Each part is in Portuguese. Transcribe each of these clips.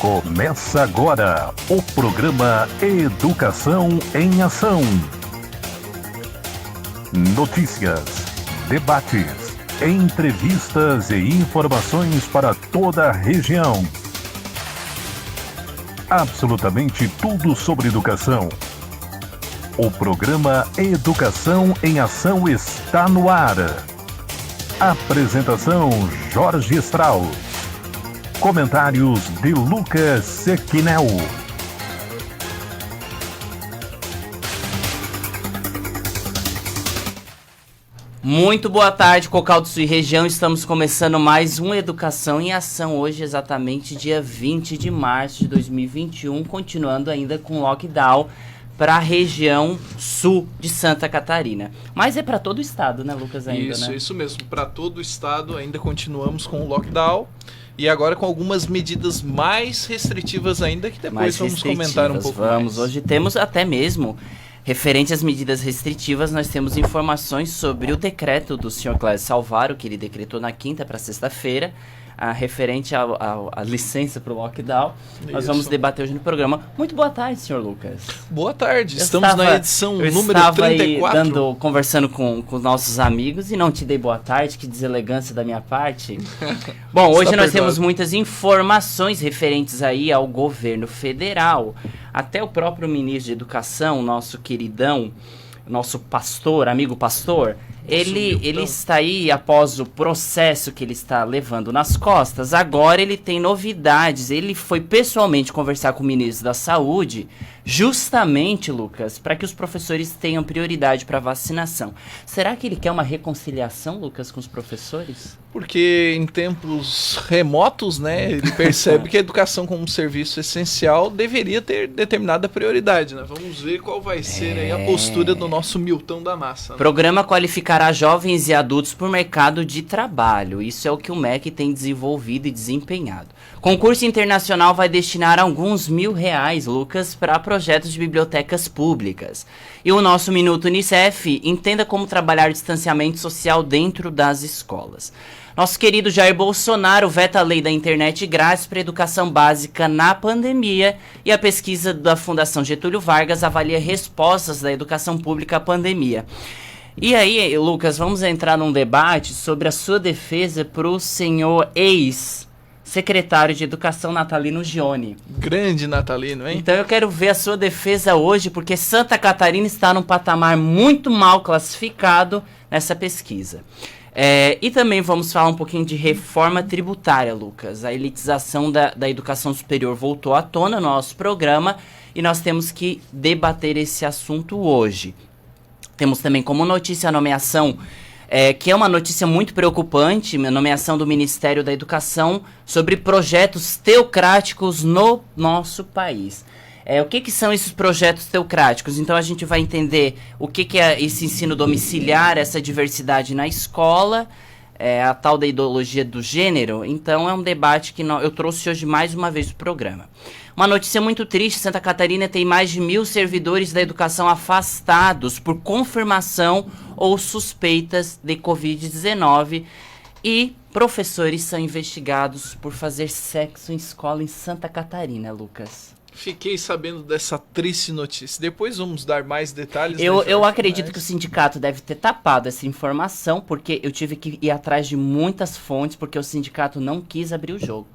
Começa agora o programa Educação em Ação. Notícias, debates, entrevistas e informações para toda a região. Absolutamente tudo sobre educação. O programa Educação em Ação está no ar. Apresentação Jorge Strauss. Comentários de Lucas Sequinel. Muito boa tarde, Cocal do Sul e região. Estamos começando mais um Educação em Ação. Hoje, exatamente dia 20 de março de 2021, continuando ainda com lockdown para a região sul de Santa Catarina. Mas é para todo o estado, né, Lucas? Ainda, né? Isso mesmo. Para todo o estado ainda continuamos com o lockdown. E agora com algumas medidas mais restritivas ainda, que depois vamos comentar um pouco mais. Hoje temos até mesmo, referente às medidas restritivas, nós temos informações sobre o decreto do senhor Clécio Salvaro, que ele decretou na quinta para sexta-feira, referente à licença para o lockdown. Nós vamos debater hoje no programa. Muito boa tarde, senhor Lucas. Boa tarde, estamos na edição número 34. Conversando com os nossos amigos e não te dei boa tarde, que deselegância da minha parte. Bom, hoje nós temos muitas informações referentes aí ao governo federal. Até o próprio ministro de Educação, nosso queridão, nosso pastor, amigo pastor, ele está aí após o processo que ele está levando nas costas. Agora ele tem novidades. Ele foi pessoalmente conversar com o ministro da Saúde, justamente, Lucas, para que os professores tenham prioridade para vacinação. Será que ele quer uma reconciliação, Lucas, com os professores? Porque em tempos remotos, né, ele percebe que a educação como um serviço essencial deveria ter determinada prioridade, né? Vamos ver qual vai ser aí a postura do nosso Milton da Massa. Né? Programa qualificará jovens e adultos para o mercado de trabalho. Isso é o que o MEC tem desenvolvido e desempenhado. Concurso internacional vai destinar alguns R$1.000, Lucas, para projetos de bibliotecas públicas. E o nosso Minuto Unicef entenda como trabalhar distanciamento social dentro das escolas. Nosso querido Jair Bolsonaro veta a lei da internet grátis para educação básica na pandemia e a pesquisa da Fundação Getúlio Vargas avalia respostas da educação pública à pandemia. E aí, Lucas, vamos entrar num debate sobre a sua defesa para o senhor ex-secretário de Educação Natalino Gioni. Grande Natalino, hein? Então eu quero ver a sua defesa hoje, porque Santa Catarina está num patamar muito mal classificado nessa pesquisa. E também vamos falar um pouquinho de reforma tributária, Lucas. A elitização da educação superior voltou à tona no nosso programa e nós temos que debater esse assunto hoje. Temos também como notícia a nomeação, que é uma notícia muito preocupante, a nomeação do Ministério da Educação sobre projetos teocráticos no nosso país. O que são esses projetos teocráticos? Então a gente vai entender o que é esse ensino domiciliar, essa diversidade na escola, a tal da ideologia do gênero. Então é um debate que eu trouxe hoje mais uma vez no programa. Uma notícia muito triste: Santa Catarina tem mais de 1.000 servidores da educação afastados por confirmação ou suspeitas de Covid-19 e professores são investigados por fazer sexo em escola em Santa Catarina, Lucas. Fiquei sabendo dessa triste notícia. Depois vamos dar mais detalhes. Eu acredito que o sindicato deve ter tapado essa informação, porque eu tive que ir atrás de muitas fontes, porque o sindicato não quis abrir o jogo.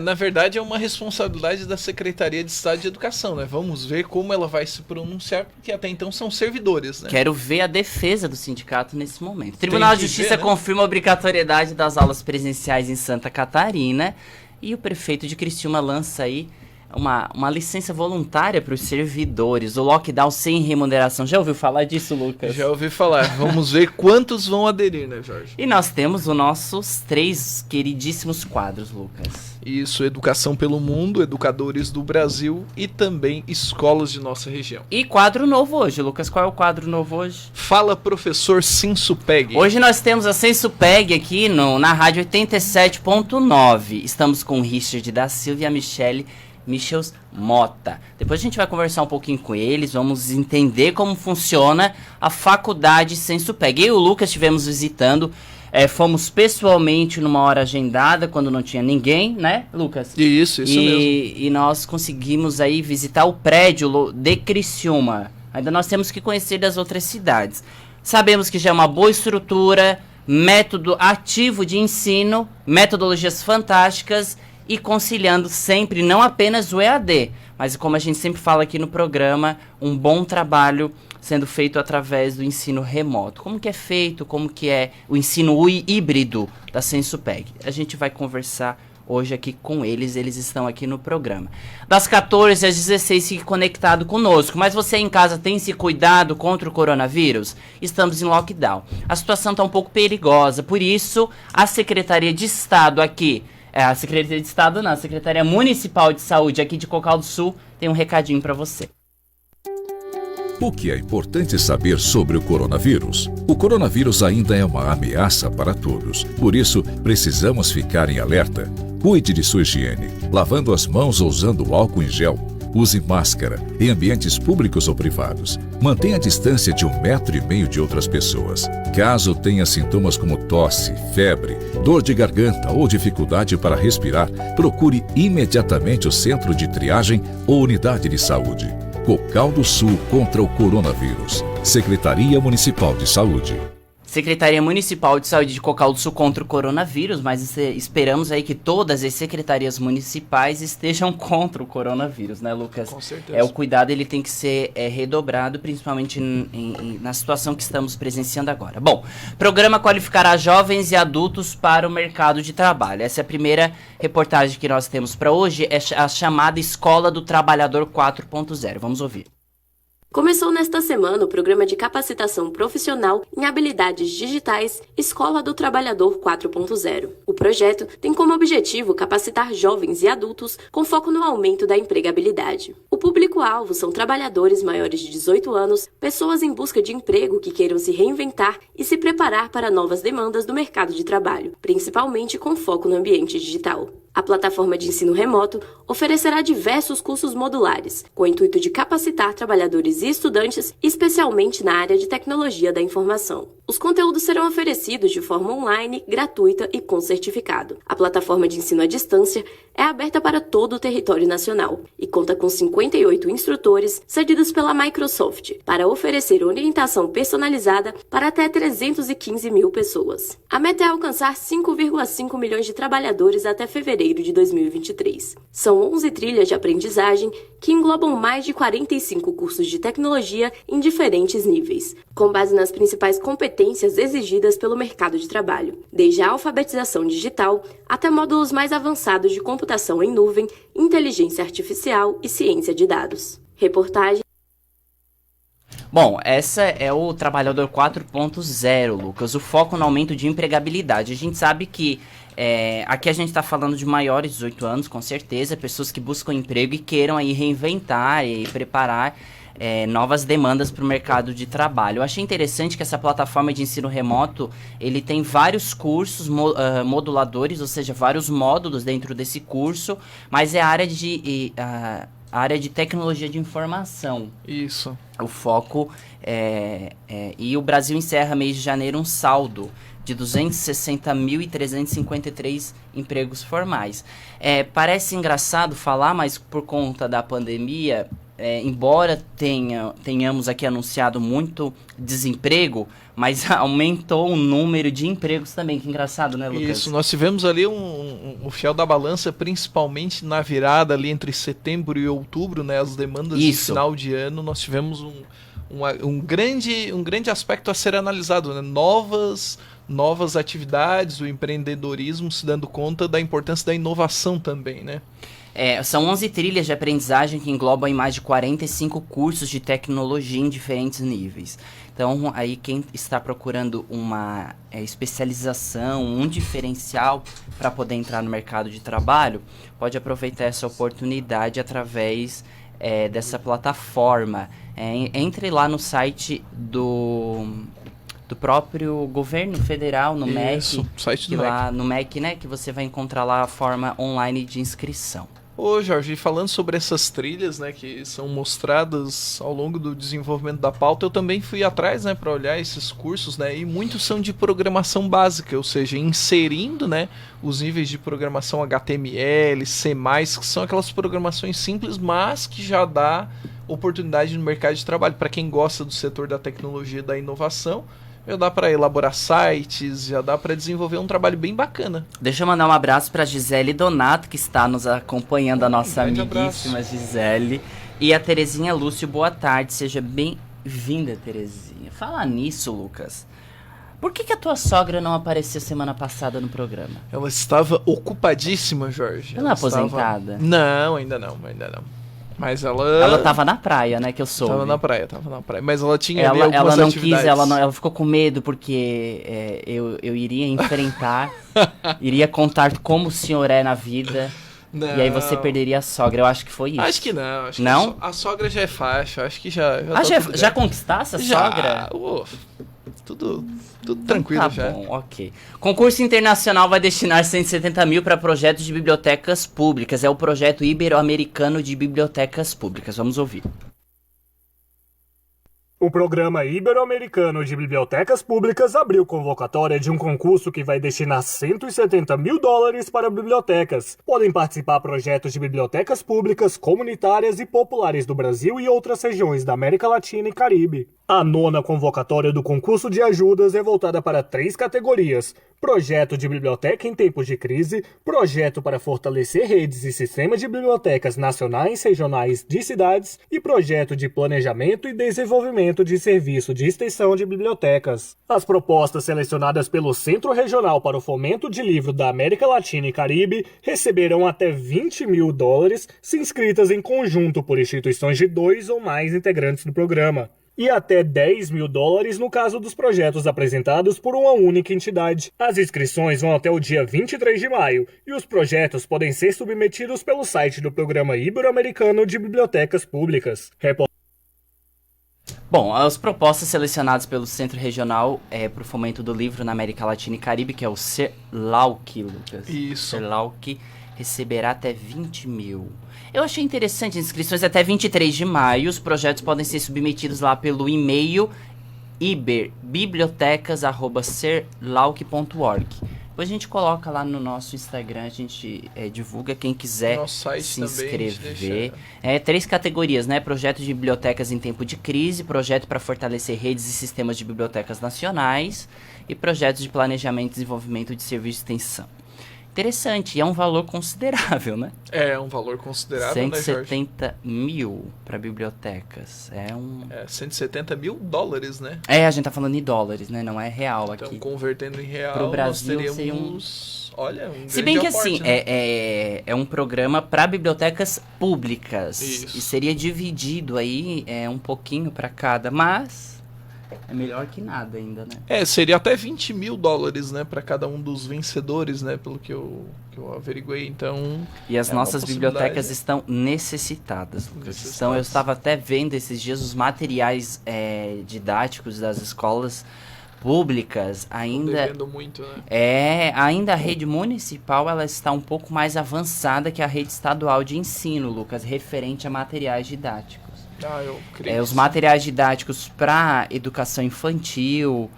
Na verdade é uma responsabilidade da Secretaria de Estado de Educação, né? Vamos ver como ela vai se pronunciar, porque até então são servidores, né? Quero ver a defesa do sindicato nesse momento. Tribunal de Justiça confirma a obrigatoriedade das aulas presenciais em Santa Catarina e o prefeito de Criciúma lança aí uma licença voluntária para os servidores, o lockdown sem remuneração. Já ouviu falar disso, Lucas? Já ouvi falar. Vamos ver quantos vão aderir, né, Jorge? E nós temos os nossos 3 queridíssimos quadros, Lucas. Isso, Educação pelo Mundo, Educadores do Brasil e também Escolas de nossa região. E quadro novo hoje, Lucas. Qual é o quadro novo hoje? Fala, professor Sensupeg. Hoje nós temos a Sensupeg aqui na rádio 87.9. Estamos com o Richard da Silva e a Michels Mota. Depois a gente vai conversar um pouquinho com eles, vamos entender como funciona a faculdade Sensupeg. Eu e o Lucas estivemos visitando Fomos pessoalmente numa hora agendada, quando não tinha ninguém, né, Lucas? Isso mesmo. E nós conseguimos aí visitar o prédio de Criciúma. Ainda nós temos que conhecer das outras cidades. Sabemos que já é uma boa estrutura, método ativo de ensino, metodologias fantásticas e conciliando sempre não apenas o EAD, mas como a gente sempre fala aqui no programa, um bom trabalho sendo feito através do ensino remoto. Como que é feito, como que é o ensino híbrido da Sensupeg? A gente vai conversar hoje aqui com eles estão aqui no programa. Das 14 às 16, fique conectado conosco. Mas você em casa tem se cuidado contra o coronavírus? Estamos em lockdown. A situação está um pouco perigosa, por isso a Secretaria de Estado aqui, a Secretaria Municipal de Saúde aqui de Cocal do Sul tem um recadinho para você. O que é importante saber sobre o coronavírus? O coronavírus ainda é uma ameaça para todos. Por isso, precisamos ficar em alerta. Cuide de sua higiene, lavando as mãos ou usando álcool em gel. Use máscara em ambientes públicos ou privados. Mantenha a distância de 1,5 metro de outras pessoas. Caso tenha sintomas como tosse, febre, dor de garganta ou dificuldade para respirar, procure imediatamente o centro de triagem ou unidade de saúde. Cocal do Sul contra o coronavírus. Secretaria Municipal de Saúde. Secretaria Municipal de Saúde de Cocal do Sul contra o coronavírus, mas esperamos aí que todas as secretarias municipais estejam contra o coronavírus, né, Lucas? Com certeza. O cuidado ele tem que ser redobrado, principalmente na situação que estamos presenciando agora. Bom, programa qualificará jovens e adultos para o mercado de trabalho. Essa é a primeira reportagem que nós temos para hoje, é a chamada Escola do Trabalhador 4.0. Vamos ouvir. Começou nesta semana o programa de capacitação profissional em habilidades digitais Escola do Trabalhador 4.0. O projeto tem como objetivo capacitar jovens e adultos com foco no aumento da empregabilidade. O público-alvo são trabalhadores maiores de 18 anos, pessoas em busca de emprego que queiram se reinventar e se preparar para novas demandas do mercado de trabalho, principalmente com foco no ambiente digital. A plataforma de ensino remoto oferecerá diversos cursos modulares, com o intuito de capacitar trabalhadores e estudantes, especialmente na área de tecnologia da informação. Os conteúdos serão oferecidos de forma online, gratuita e com certificado. A plataforma de ensino à distância é aberta para todo o território nacional e conta com 58 instrutores cedidos pela Microsoft para oferecer orientação personalizada para até 315 mil pessoas. A meta é alcançar 5,5 milhões de trabalhadores até fevereiro de 2023. São 11 trilhas de aprendizagem que englobam mais de 45 cursos de tecnologia em diferentes níveis, com base nas principais competências exigidas pelo mercado de trabalho, desde a alfabetização digital até módulos mais avançados de computação em nuvem, inteligência artificial e ciência de dados. Reportagem. Bom, essa é o Trabalhador 4.0, Lucas, o foco no aumento de empregabilidade. A gente sabe que aqui a gente está falando de maiores de 18 anos, com certeza, pessoas que buscam emprego e queiram aí reinventar e preparar novas demandas para o mercado de trabalho. Eu achei interessante que essa plataforma de ensino remoto, ele tem vários cursos moduladores, ou seja, vários módulos dentro desse curso, mas é a área de tecnologia de informação. Isso. O foco e o Brasil encerra mês de janeiro um saldo de 260.353 empregos formais. Parece engraçado falar, mas por conta da pandemia, embora tenhamos aqui anunciado muito desemprego, mas aumentou o número de empregos também. Que engraçado, né, Lucas? Isso, nós tivemos ali um fiel da balança, principalmente na virada ali entre setembro e outubro, né, as demandas de final de ano, nós tivemos um grande aspecto a ser analisado, né? Novas atividades, o empreendedorismo se dando conta da importância da inovação também, né? São 11 trilhas de aprendizagem que englobam em mais de 45 cursos de tecnologia em diferentes níveis. Então, aí quem está procurando uma especialização, um diferencial para poder entrar no mercado de trabalho, pode aproveitar essa oportunidade através dessa plataforma. Entre lá no site do próprio governo federal, no Isso, MEC, site do lá MEC. no MEC, né, que você vai encontrar lá a forma online de inscrição. Ô Jorge, e falando sobre essas trilhas, né, que são mostradas ao longo do desenvolvimento da pauta, eu também fui atrás, né, para olhar esses cursos, né, e muitos são de programação básica, ou seja, inserindo, né, os níveis de programação HTML, C++, que são aquelas programações simples, mas que já dá oportunidade no mercado de trabalho para quem gosta do setor da tecnologia e da inovação. Já dá para elaborar sites, já dá para desenvolver um trabalho bem bacana. Deixa eu mandar um abraço para Gisele Donato, que está nos acompanhando, a nossa amiguíssima Gisele. E a Terezinha Lúcio, boa tarde, seja bem-vinda, Terezinha. Fala nisso, Lucas. Por que a tua sogra não apareceu semana passada no programa? Ela estava ocupadíssima, Jorge. Ela é aposentada? Não, ainda não. Mas Ela tava na praia, né, que eu soube. Tava na praia. Mas ela tinha ali ela algumas não atividades. quis, ela ficou com medo porque eu iria enfrentar, iria contar como o senhor é na vida. Não. E aí você perderia a sogra. Eu acho que foi isso. Acho que não. Não? Que a sogra já é faixa. Acho que já já conquistasse a sogra? Tudo tranquilo tá já. Bom, ok. Concurso internacional vai destinar 170 mil para projetos de bibliotecas públicas. É o projeto Ibero-Americano de Bibliotecas Públicas. Vamos ouvir. O Programa Ibero-Americano de Bibliotecas Públicas abriu convocatória de um concurso que vai destinar 170 mil dólares para bibliotecas. Podem participar projetos de bibliotecas públicas, comunitárias e populares do Brasil e outras regiões da América Latina e Caribe. A 9ª convocatória do concurso de ajudas é voltada para 3 categorias: projeto de biblioteca em tempos de crise, projeto para fortalecer redes e sistemas de bibliotecas nacionais, regionais de cidades e projeto de planejamento e desenvolvimento de serviço de extensão de bibliotecas. As propostas selecionadas pelo Centro Regional para o Fomento de Livro da América Latina e Caribe receberão até 20 mil dólares se inscritas em conjunto por instituições de 2 ou mais integrantes do programa. E até 10 mil dólares no caso dos projetos apresentados por uma única entidade. As inscrições vão até o dia 23 de maio e os projetos podem ser submetidos pelo site do Programa Ibero-Americano de Bibliotecas Públicas. Bom, as propostas selecionadas pelo Centro Regional para o Fomento do Livro na América Latina e Caribe, que é o CERLAUC, Lucas. Isso. CERLAUC receberá até 20 mil. Eu achei interessante as inscrições até 23 de maio. Os projetos podem ser submetidos lá pelo e-mail bibliotecas@serlauc.org. Depois a gente coloca lá no nosso Instagram, a gente divulga quem quiser se inscrever. 3 categorias, né? Projeto de bibliotecas em tempo de crise, projeto para fortalecer redes e sistemas de bibliotecas nacionais e projetos de planejamento e desenvolvimento de serviço de extensão. Interessante, e é um valor considerável, né? É um valor considerável, 170 mil para bibliotecas. 170 mil dólares, né? A gente tá falando em dólares, né? Não é real então, aqui. Então, convertendo em real, pro Brasil, nós teríamos... Olha, um se bem que aporte, assim, né? é um programa para bibliotecas públicas. Isso. E seria dividido aí um pouquinho para cada, mas... é melhor que nada ainda, né? Seria até 20 mil dólares, né? Para cada um dos vencedores, né? Pelo que eu averiguei, então... E as nossas bibliotecas estão necessitadas, Lucas. Então, eu estava até vendo esses dias os materiais didáticos das escolas públicas ainda... devendo muito, né? Ainda a rede municipal, ela está um pouco mais avançada que a rede estadual de ensino, Lucas, referente a materiais didáticos. Eu creio os materiais didáticos para educação infantil,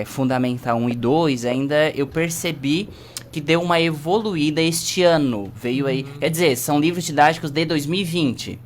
Fundamental 1 e 2, ainda eu percebi que deu uma evoluída este ano. Veio aí, quer dizer, são livros didáticos de 2020,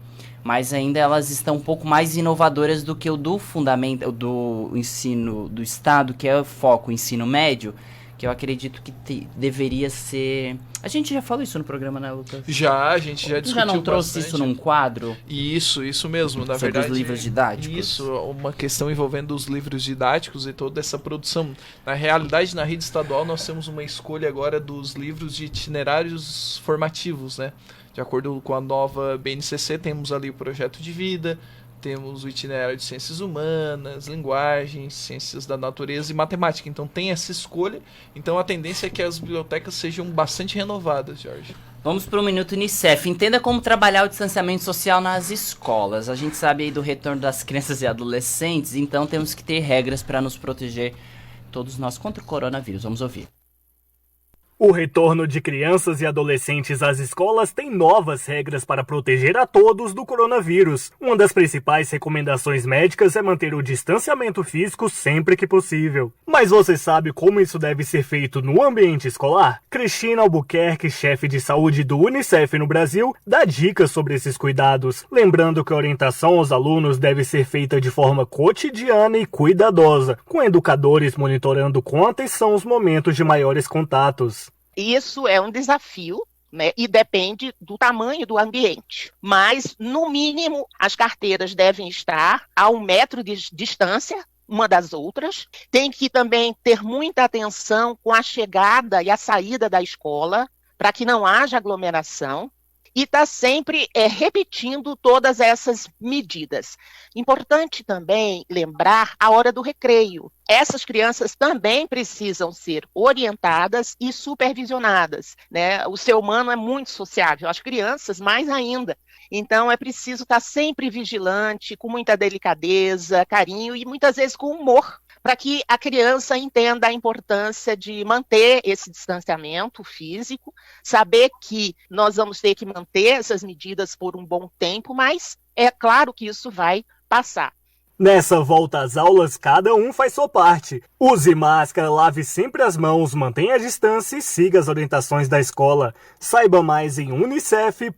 mas ainda elas estão um pouco mais inovadoras do que o do fundamental, do ensino do estado, que é o foco, o ensino médio, que eu acredito que deveria ser... A gente já falou isso no programa, né, Lucas? A gente já discutiu já não trouxe bastante. isso num quadro? Isso mesmo, na sobre verdade. Os livros didáticos? Isso, uma questão envolvendo os livros didáticos e toda essa produção. Na realidade, na rede estadual, nós temos uma escolha agora dos livros de itinerários formativos, né? De acordo com a nova BNCC, temos ali o projeto de vida, temos o itinerário de ciências humanas, linguagens, ciências da natureza e matemática. Então tem essa escolha. Então a tendência é que as bibliotecas sejam bastante renovadas, Jorge. Vamos para o Minuto Unicef. Entenda como trabalhar o distanciamento social nas escolas. A gente sabe aí do retorno das crianças e adolescentes, então temos que ter regras para nos proteger, todos nós, contra o coronavírus. Vamos ouvir. O retorno de crianças e adolescentes às escolas tem novas regras para proteger a todos do coronavírus. Uma das principais recomendações médicas é manter o distanciamento físico sempre que possível. Mas você sabe como isso deve ser feito no ambiente escolar? Cristina Albuquerque, chefe de saúde do UNICEF no Brasil, dá dicas sobre esses cuidados, lembrando que a orientação aos alunos deve ser feita de forma cotidiana e cuidadosa, com educadores monitorando com atenção os momentos de maiores contatos. Isso é um desafio, né, e depende do tamanho do ambiente. Mas, no mínimo, as carteiras devem estar a 1 metro de distância uma das outras. Tem que também ter muita atenção com a chegada e a saída da escola, para que não haja aglomeração. E está sempre repetindo todas essas medidas. Importante também lembrar a hora do recreio. Essas crianças também precisam ser orientadas e supervisionadas, né? O ser humano é muito sociável, as crianças mais ainda. Então é preciso estar sempre vigilante, com muita delicadeza, carinho e muitas vezes com humor, para que a criança entenda a importância de manter esse distanciamento físico, saber que nós vamos ter que manter essas medidas por um bom tempo, mas é claro que isso vai passar. Nessa volta às aulas, cada um faz sua parte. Use máscara, lave sempre as mãos, mantenha a distância e siga as orientações da escola. Saiba mais em unicef.org.br.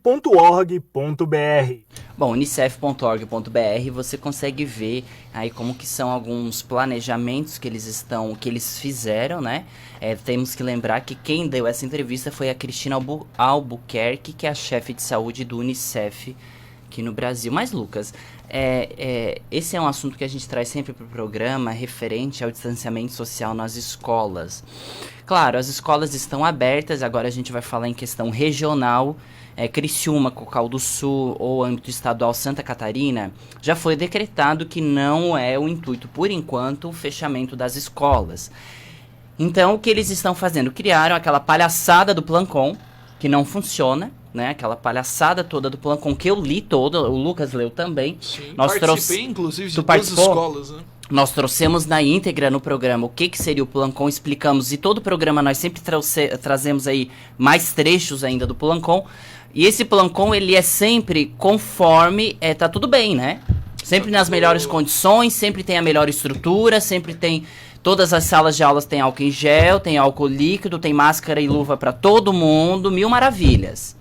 Bom, unicef.org.br você consegue ver aí como que são alguns planejamentos que eles fizeram, né? Temos que lembrar que quem deu essa entrevista foi a Cristina Albuquerque, que é a chefe de saúde do Unicef aqui no Brasil. Mas, Lucas, esse é um assunto que a gente traz sempre para o programa, referente ao distanciamento social nas escolas. Claro, as escolas estão abertas, agora a gente vai falar em questão regional. Criciúma, Cocal do Sul ou âmbito estadual Santa Catarina, já foi decretado que não é o intuito, por enquanto, o fechamento das escolas. Então, o que eles estão fazendo? Criaram aquela palhaçada do Plancon, que não funciona, né? Aquela palhaçada toda do Plancon que eu li toda, o Lucas leu também. Sim, nós participei, inclusive, de tu duas participou? escolas, né? Nós trouxemos na íntegra no programa o que seria o Plancon, explicamos, e todo programa nós sempre trazemos aí mais trechos ainda do Plancon. E esse Plancon, ele é sempre conforme, tá tudo bem, né? Sempre nas melhores condições, sempre tem a melhor estrutura, sempre tem... Todas as salas de aulas tem álcool em gel, tem álcool líquido, tem máscara e luva para todo mundo, 1000 maravilhas.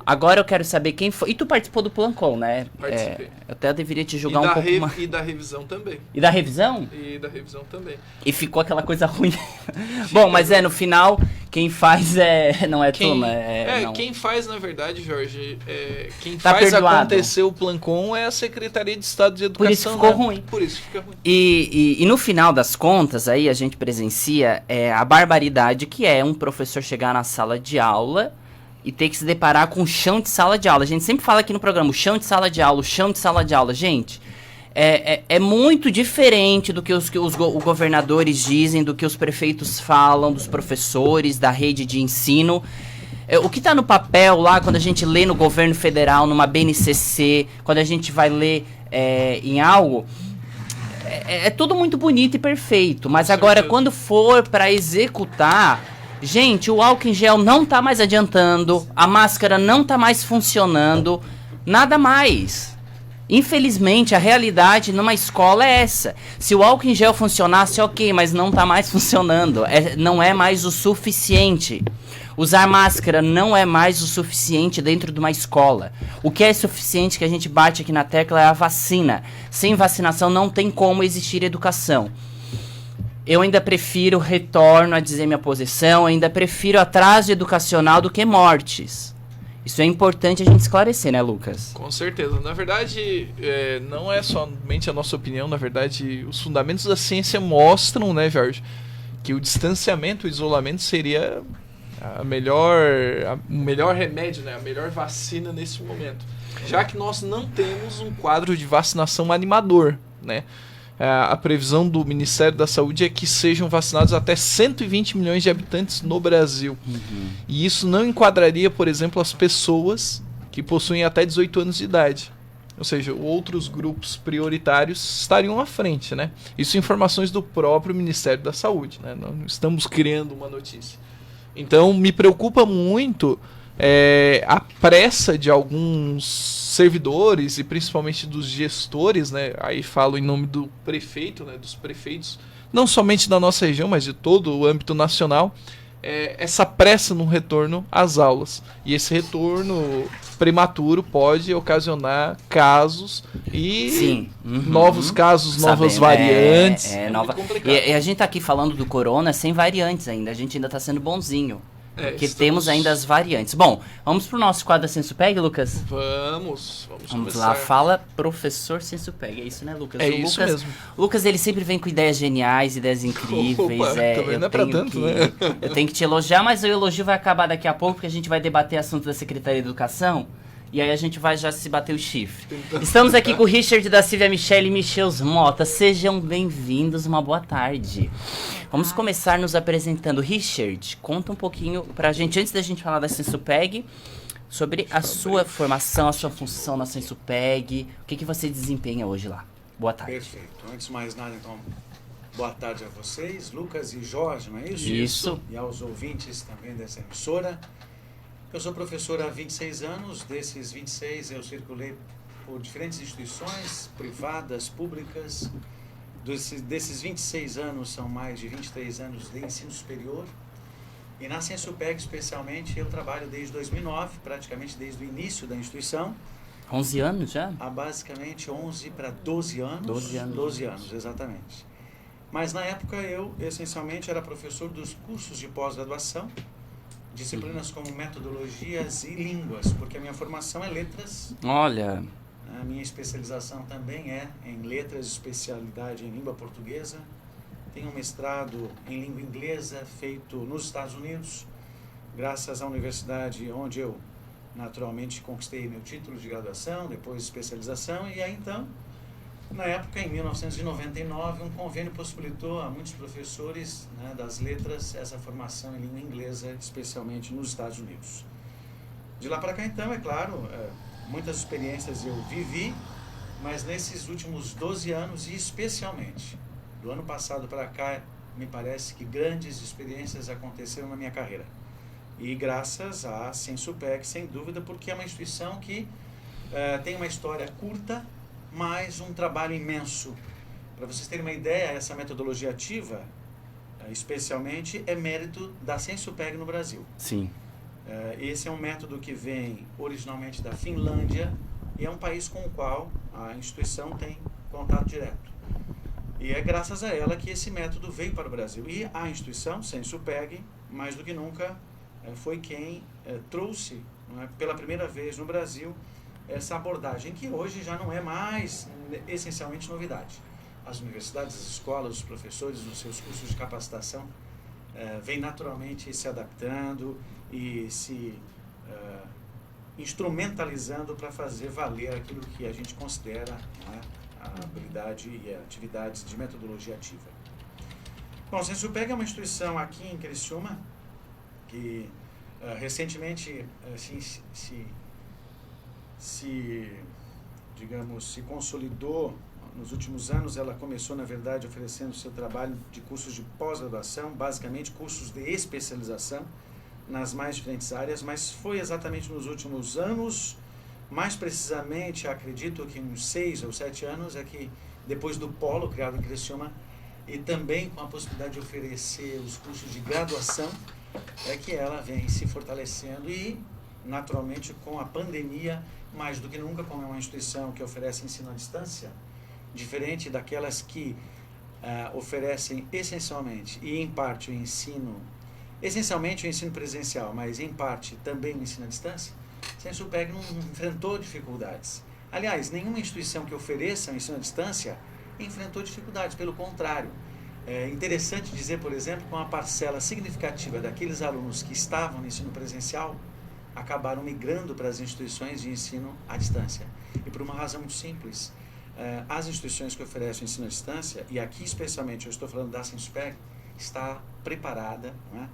Agora eu quero saber quem foi... E tu participou do Plancon, né? Participei. Eu até deveria te julgar um pouco mais. E da revisão também. E da revisão? E da revisão também. E ficou aquela coisa ruim. Bom, mas no final, quem faz não é turma. Não. Quem faz, na verdade, Jorge, quem Tá faz perdoado. acontecer o Plancon é a Secretaria de Estado de Educação. Por isso ficou né? ruim. Por isso fica ruim. E no final das contas, aí a gente presencia a barbaridade que é um professor chegar na sala de aula e ter que se deparar com o chão de sala de aula. A gente sempre fala aqui no programa, o chão de sala de aula, o chão de sala de aula. Gente, é muito diferente do que os governadores dizem, do que os prefeitos falam, dos professores, da rede de ensino. O que está no papel lá, quando a gente lê no governo federal, numa BNCC, quando a gente vai ler em algo... É tudo muito bonito e perfeito, mas agora quando for para executar... Gente, o álcool em gel não tá mais adiantando, a máscara não tá mais funcionando, nada mais. Infelizmente, a realidade numa escola é essa. Se o álcool em gel funcionasse, ok, mas não tá mais funcionando, não é mais o suficiente. Usar máscara não é mais o suficiente dentro de uma escola. O que é suficiente, que a gente bate aqui na tecla, é a vacina. Sem vacinação não tem como existir educação. Eu ainda prefiro, retorno a dizer minha posição, ainda prefiro atraso educacional do que mortes. Isso é importante a gente esclarecer, né, Lucas? Com certeza. Na verdade, não é somente a nossa opinião, na verdade, os fundamentos da ciência mostram, né, Jorge, que o distanciamento, o isolamento seria o melhor remédio, né, a melhor vacina nesse momento. Já que nós não temos um quadro de vacinação animador, né? A previsão do Ministério da Saúde é que sejam vacinados até 120 milhões de habitantes no Brasil. Uhum. E isso não enquadraria, por exemplo, as pessoas que possuem até 18 anos de idade. Ou seja, outros grupos prioritários estariam à frente, né? Isso informações do próprio Ministério da Saúde, né? Não estamos criando uma notícia. Então, me preocupa muito a pressa de alguns servidores e principalmente dos gestores, né? Aí falo em nome do prefeito, né? Dos prefeitos, não somente da nossa região, mas de todo o âmbito nacional, essa pressa no retorno às aulas. E esse retorno prematuro pode ocasionar casos e Sim. novos casos, novas variantes. Nova... E a gente tá aqui falando do corona sem variantes ainda, a gente ainda tá sendo bonzinho. Porque temos ainda as variantes. Bom, vamos pro nosso quadro Sensupeg, Lucas? Vamos lá, fala professor Sensupeg, é isso, né, Lucas? É isso mesmo. Lucas, ele sempre vem com ideias geniais, ideias incríveis. Também não é pra tanto, né? Eu tenho que te elogiar, mas o elogio vai acabar daqui a pouco, porque a gente vai debater assunto da Secretaria de Educação. E aí a gente vai já se bater o chifre. Estamos aqui com o Richard da Silvia Michele e Michels Mota. Sejam bem-vindos, uma boa tarde. Vamos começar nos apresentando. Richard, conta um pouquinho pra gente, antes da gente falar da Sensupeg, sobre a sua formação, a sua função na Sensupeg, o que você desempenha hoje lá. Boa tarde. Perfeito. Antes de mais nada, então, boa tarde a vocês, Lucas e Jorge, não é isso? Isso. E aos ouvintes também dessa emissora. Eu sou professor há 26 anos, desses 26 eu circulei por diferentes instituições privadas, públicas. Desses 26 anos são mais de 23 anos de ensino superior. E na Sensupeg, especialmente, eu trabalho desde 2009, praticamente desde o início da instituição. 11 anos já? Há basicamente 11 para 12 anos. 12 anos. 12 anos, exatamente. Mas na época eu, essencialmente, era professor dos cursos de pós-graduação, disciplinas como metodologias e línguas, porque a minha formação é letras. Olha. A minha especialização também é em letras, especialidade em língua portuguesa. Tenho um mestrado em língua inglesa feito nos Estados Unidos, graças à universidade onde eu naturalmente conquistei meu título de graduação, depois especialização, e aí então, na época, em 1999, um convênio possibilitou a muitos professores, né, das letras essa formação em língua inglesa, especialmente nos Estados Unidos. De lá para cá, então, é claro, muitas experiências eu vivi, mas nesses últimos 12 anos, e especialmente do ano passado para cá, me parece que grandes experiências aconteceram na minha carreira. E graças à Sensupeg, sem dúvida, porque é uma instituição que tem uma história curta, mas um trabalho imenso. Para vocês terem uma ideia, essa metodologia ativa, especialmente, é mérito da Sensupeg no Brasil. Sim. Esse é um método que vem originalmente da Finlândia e é um país com o qual a instituição tem contato direto. E é graças a ela que esse método veio para o Brasil. E a instituição, Sensupeg, mais do que nunca, foi quem trouxe, não é, pela primeira vez no Brasil, essa abordagem que hoje já não é mais essencialmente novidade. As universidades, as escolas, os professores nos seus cursos de capacitação vêm naturalmente se adaptando e se instrumentalizando para fazer valer aquilo que a gente considera, né, a habilidade e atividades de metodologia ativa. Bom, a Sensupeg é uma instituição aqui em Criciúma que recentemente se consolidou. Nos últimos anos ela começou, na verdade, oferecendo seu trabalho de cursos de pós-graduação, basicamente cursos de especialização nas mais diferentes áreas, mas foi exatamente nos últimos anos, mais precisamente, acredito que uns 6 ou 7 anos, é que depois do polo criado em Criciúma e também com a possibilidade de oferecer os cursos de graduação, é que ela vem se fortalecendo e, naturalmente, com a pandemia, mais do que nunca, como é uma instituição que oferece ensino à distância, diferente daquelas que oferecem essencialmente e em parte o ensino, essencialmente o ensino presencial, mas em parte também o ensino à distância, a Sensupeg não enfrentou dificuldades. Aliás, nenhuma instituição que ofereça o ensino à distância enfrentou dificuldades, pelo contrário. É interessante dizer, por exemplo, que uma parcela significativa daqueles alunos que estavam no ensino presencial acabaram migrando para as instituições de ensino à distância. E por uma razão muito simples, as instituições que oferecem o ensino à distância, e aqui especialmente eu estou falando da Sensupeg, está preparada, não é,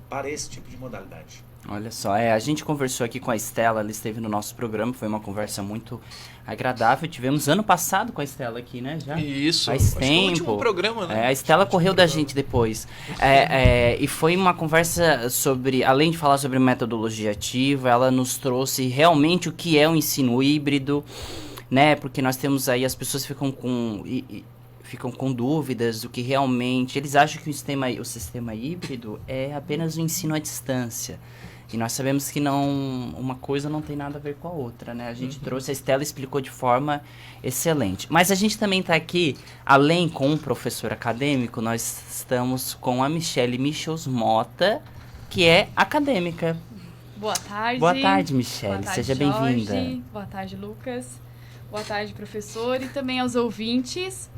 para esse tipo de modalidade. Olha só, a gente conversou aqui com a Estela, ela esteve no nosso programa, foi uma conversa muito agradável. Tivemos ano passado com a Estela aqui, né? Já? Isso, faz acho que tempo. o último programa, né? A Estela correu da gente depois. E foi uma conversa sobre, além de falar sobre metodologia ativa, ela nos trouxe realmente o que é o ensino híbrido, né? Porque nós temos aí, as pessoas ficam com dúvidas do que realmente... Eles acham que o sistema híbrido é apenas o ensino à distância. E nós sabemos que uma coisa não tem nada a ver com a outra, né? A gente trouxe, a Estela explicou de forma excelente. Mas a gente também está aqui, além com um professor acadêmico, nós estamos com a Michele Michels Mota, que é acadêmica. Boa tarde. Boa tarde, Michele. Boa tarde, seja bem-vinda. Boa tarde, Lucas. Boa tarde, professor, e também aos ouvintes.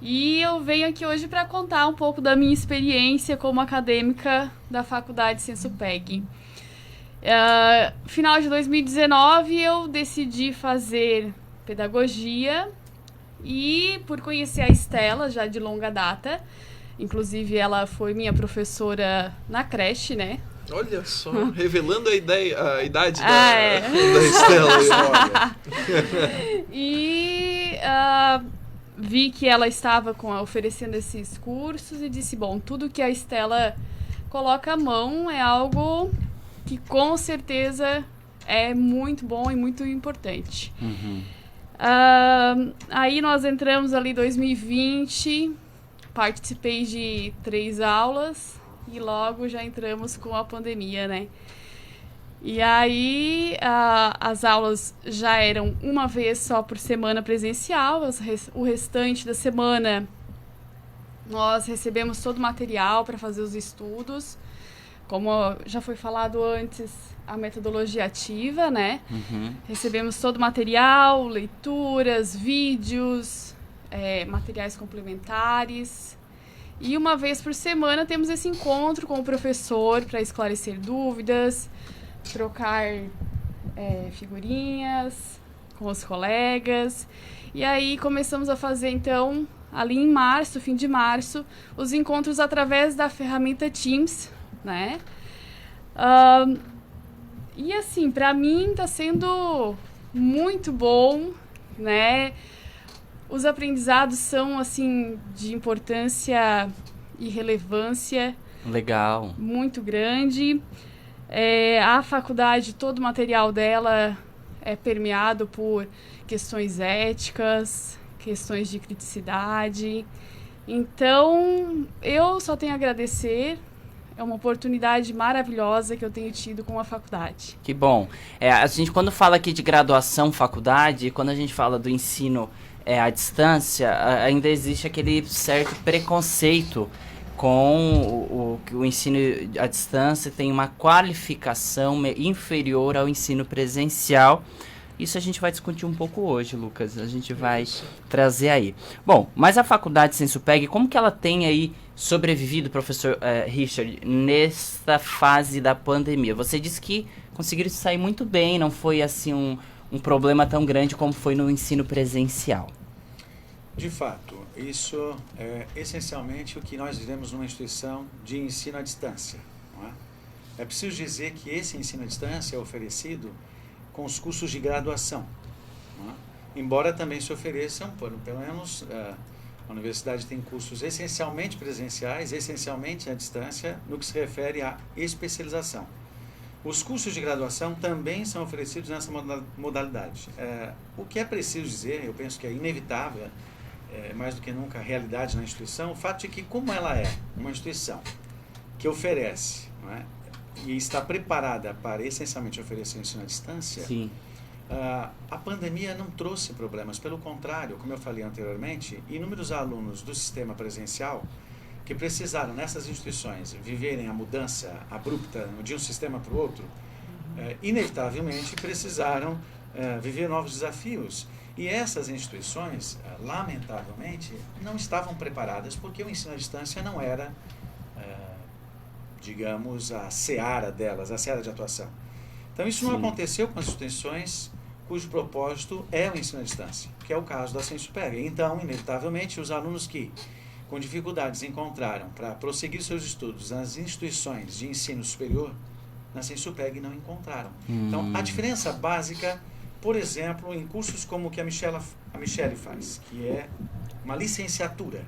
E eu venho aqui hoje para contar um pouco da minha experiência como acadêmica da Faculdade Sensupeg. Final de 2019, eu decidi fazer pedagogia e, por conhecer a Estela, já de longa data, inclusive ela foi minha professora na creche, né? Olha só, revelando a idade da Estela. E vi que ela estava oferecendo esses cursos e disse, bom, tudo que a Estela coloca a mão é algo que com certeza é muito bom e muito importante. Aí nós entramos ali em 2020, participei de 3 aulas e logo já entramos com a pandemia, né? E aí as aulas já eram uma vez só por semana presencial, o restante da semana nós recebemos todo o material para fazer os estudos, como já foi falado antes, a metodologia ativa, né? Recebemos todo o material, leituras, vídeos, materiais complementares. E uma vez por semana temos esse encontro com o professor para esclarecer dúvidas, trocar figurinhas com os colegas. E aí começamos a fazer, então, ali em março, fim de março, os encontros através da ferramenta Teams, né? E assim, para mim está sendo muito bom, né? Os aprendizados são, assim, de importância e relevância Legal. muito grande. A faculdade, todo o material dela é permeado por questões éticas, questões de criticidade. Então, eu só tenho a agradecer. É uma oportunidade maravilhosa que eu tenho tido com a faculdade. Que bom. A gente, quando fala aqui de graduação, faculdade, quando a gente fala do ensino à distância, ainda existe aquele certo preconceito com o ensino à distância, tem uma qualificação inferior ao ensino presencial. Isso a gente vai discutir um pouco hoje, Lucas. A gente vai trazer aí. Bom, mas a Faculdade Sensupeg, como que ela tem aí sobrevivido, professor Richard, nesta fase da pandemia? Você disse que conseguiram sair muito bem, não foi assim um problema tão grande como foi no ensino presencial. De fato, isso é essencialmente o que nós vivemos numa instituição de ensino à distância. Não é? É preciso dizer que esse ensino à distância é oferecido com os cursos de graduação, não é? Embora também se ofereçam, pelo menos a universidade tem cursos essencialmente presenciais, essencialmente à distância, no que se refere à especialização. Os cursos de graduação também são oferecidos nessa modalidade. O que é preciso dizer, eu penso que é inevitável, mais do que nunca a realidade na instituição, o fato de que, como ela é uma instituição que oferece, não é, e está preparada para essencialmente oferecer ensino à distância, Sim. A pandemia não trouxe problemas. Pelo contrário, como eu falei anteriormente, inúmeros alunos do sistema presencial que precisaram, nessas instituições, viverem a mudança abrupta de um sistema para o outro, inevitavelmente precisaram viver novos desafios. E essas instituições, lamentavelmente, não estavam preparadas porque o ensino à distância não era, digamos, a seara delas, a seara de atuação. Então, isso não aconteceu com as instituições cujo propósito é o ensino à distância, que é o caso da Sensupeg. Então, inevitavelmente, os alunos que, com dificuldades, encontraram para prosseguir seus estudos nas instituições de ensino superior, na Sensupeg não encontraram. Então, a diferença básica, por exemplo, em cursos como o que a Michele faz, que é uma licenciatura,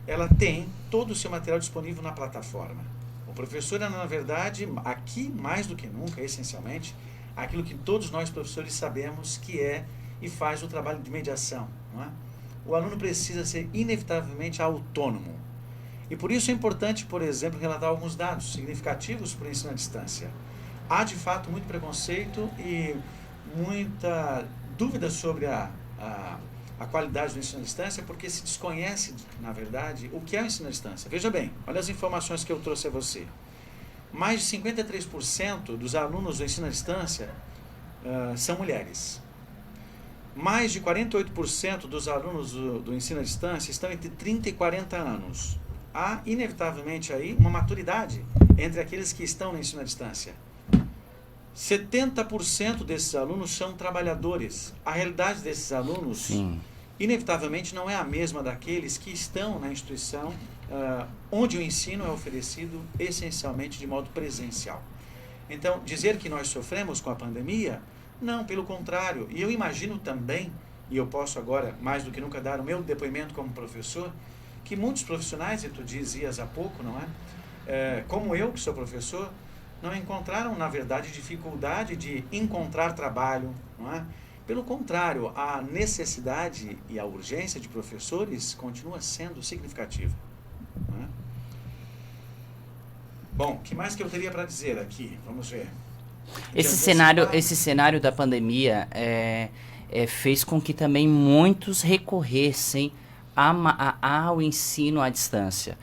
ela tem todo o seu material disponível na plataforma. O professor é, na verdade, aqui, mais do que nunca, essencialmente, aquilo que todos nós professores sabemos que é e faz o trabalho de mediação. Não é? O aluno precisa ser inevitavelmente autônomo. E por isso é importante, por exemplo, relatar alguns dados significativos para o ensino à distância. Há, de fato, muito preconceito e muita dúvida sobre a qualidade do ensino à distância, porque se desconhece, na verdade, o que é o ensino à distância. Veja bem, olha as informações que eu trouxe a você. Mais de 53% dos alunos do ensino à distância são mulheres. Mais de 48% dos alunos do ensino à distância estão entre 30 e 40 anos. Há, inevitavelmente, aí uma maturidade entre aqueles que estão no ensino à distância. 70% desses alunos são trabalhadores. A realidade desses alunos, Sim. inevitavelmente, não é a mesma daqueles que estão na instituição onde o ensino é oferecido essencialmente de modo presencial. Então, dizer que nós sofremos com a pandemia, não, pelo contrário. E eu imagino também, e eu posso agora, mais do que nunca, dar o meu depoimento como professor, que muitos profissionais, e tu dizias há pouco, não é? Como eu, que sou professor, não encontraram, na verdade, dificuldade de encontrar trabalho, não é? Pelo contrário, a necessidade e a urgência de professores continua sendo significativa. Não é? Bom, o que mais que eu teria para dizer aqui? Vamos ver. Esse cenário da pandemia fez com que também muitos recorressem ao ensino à distância.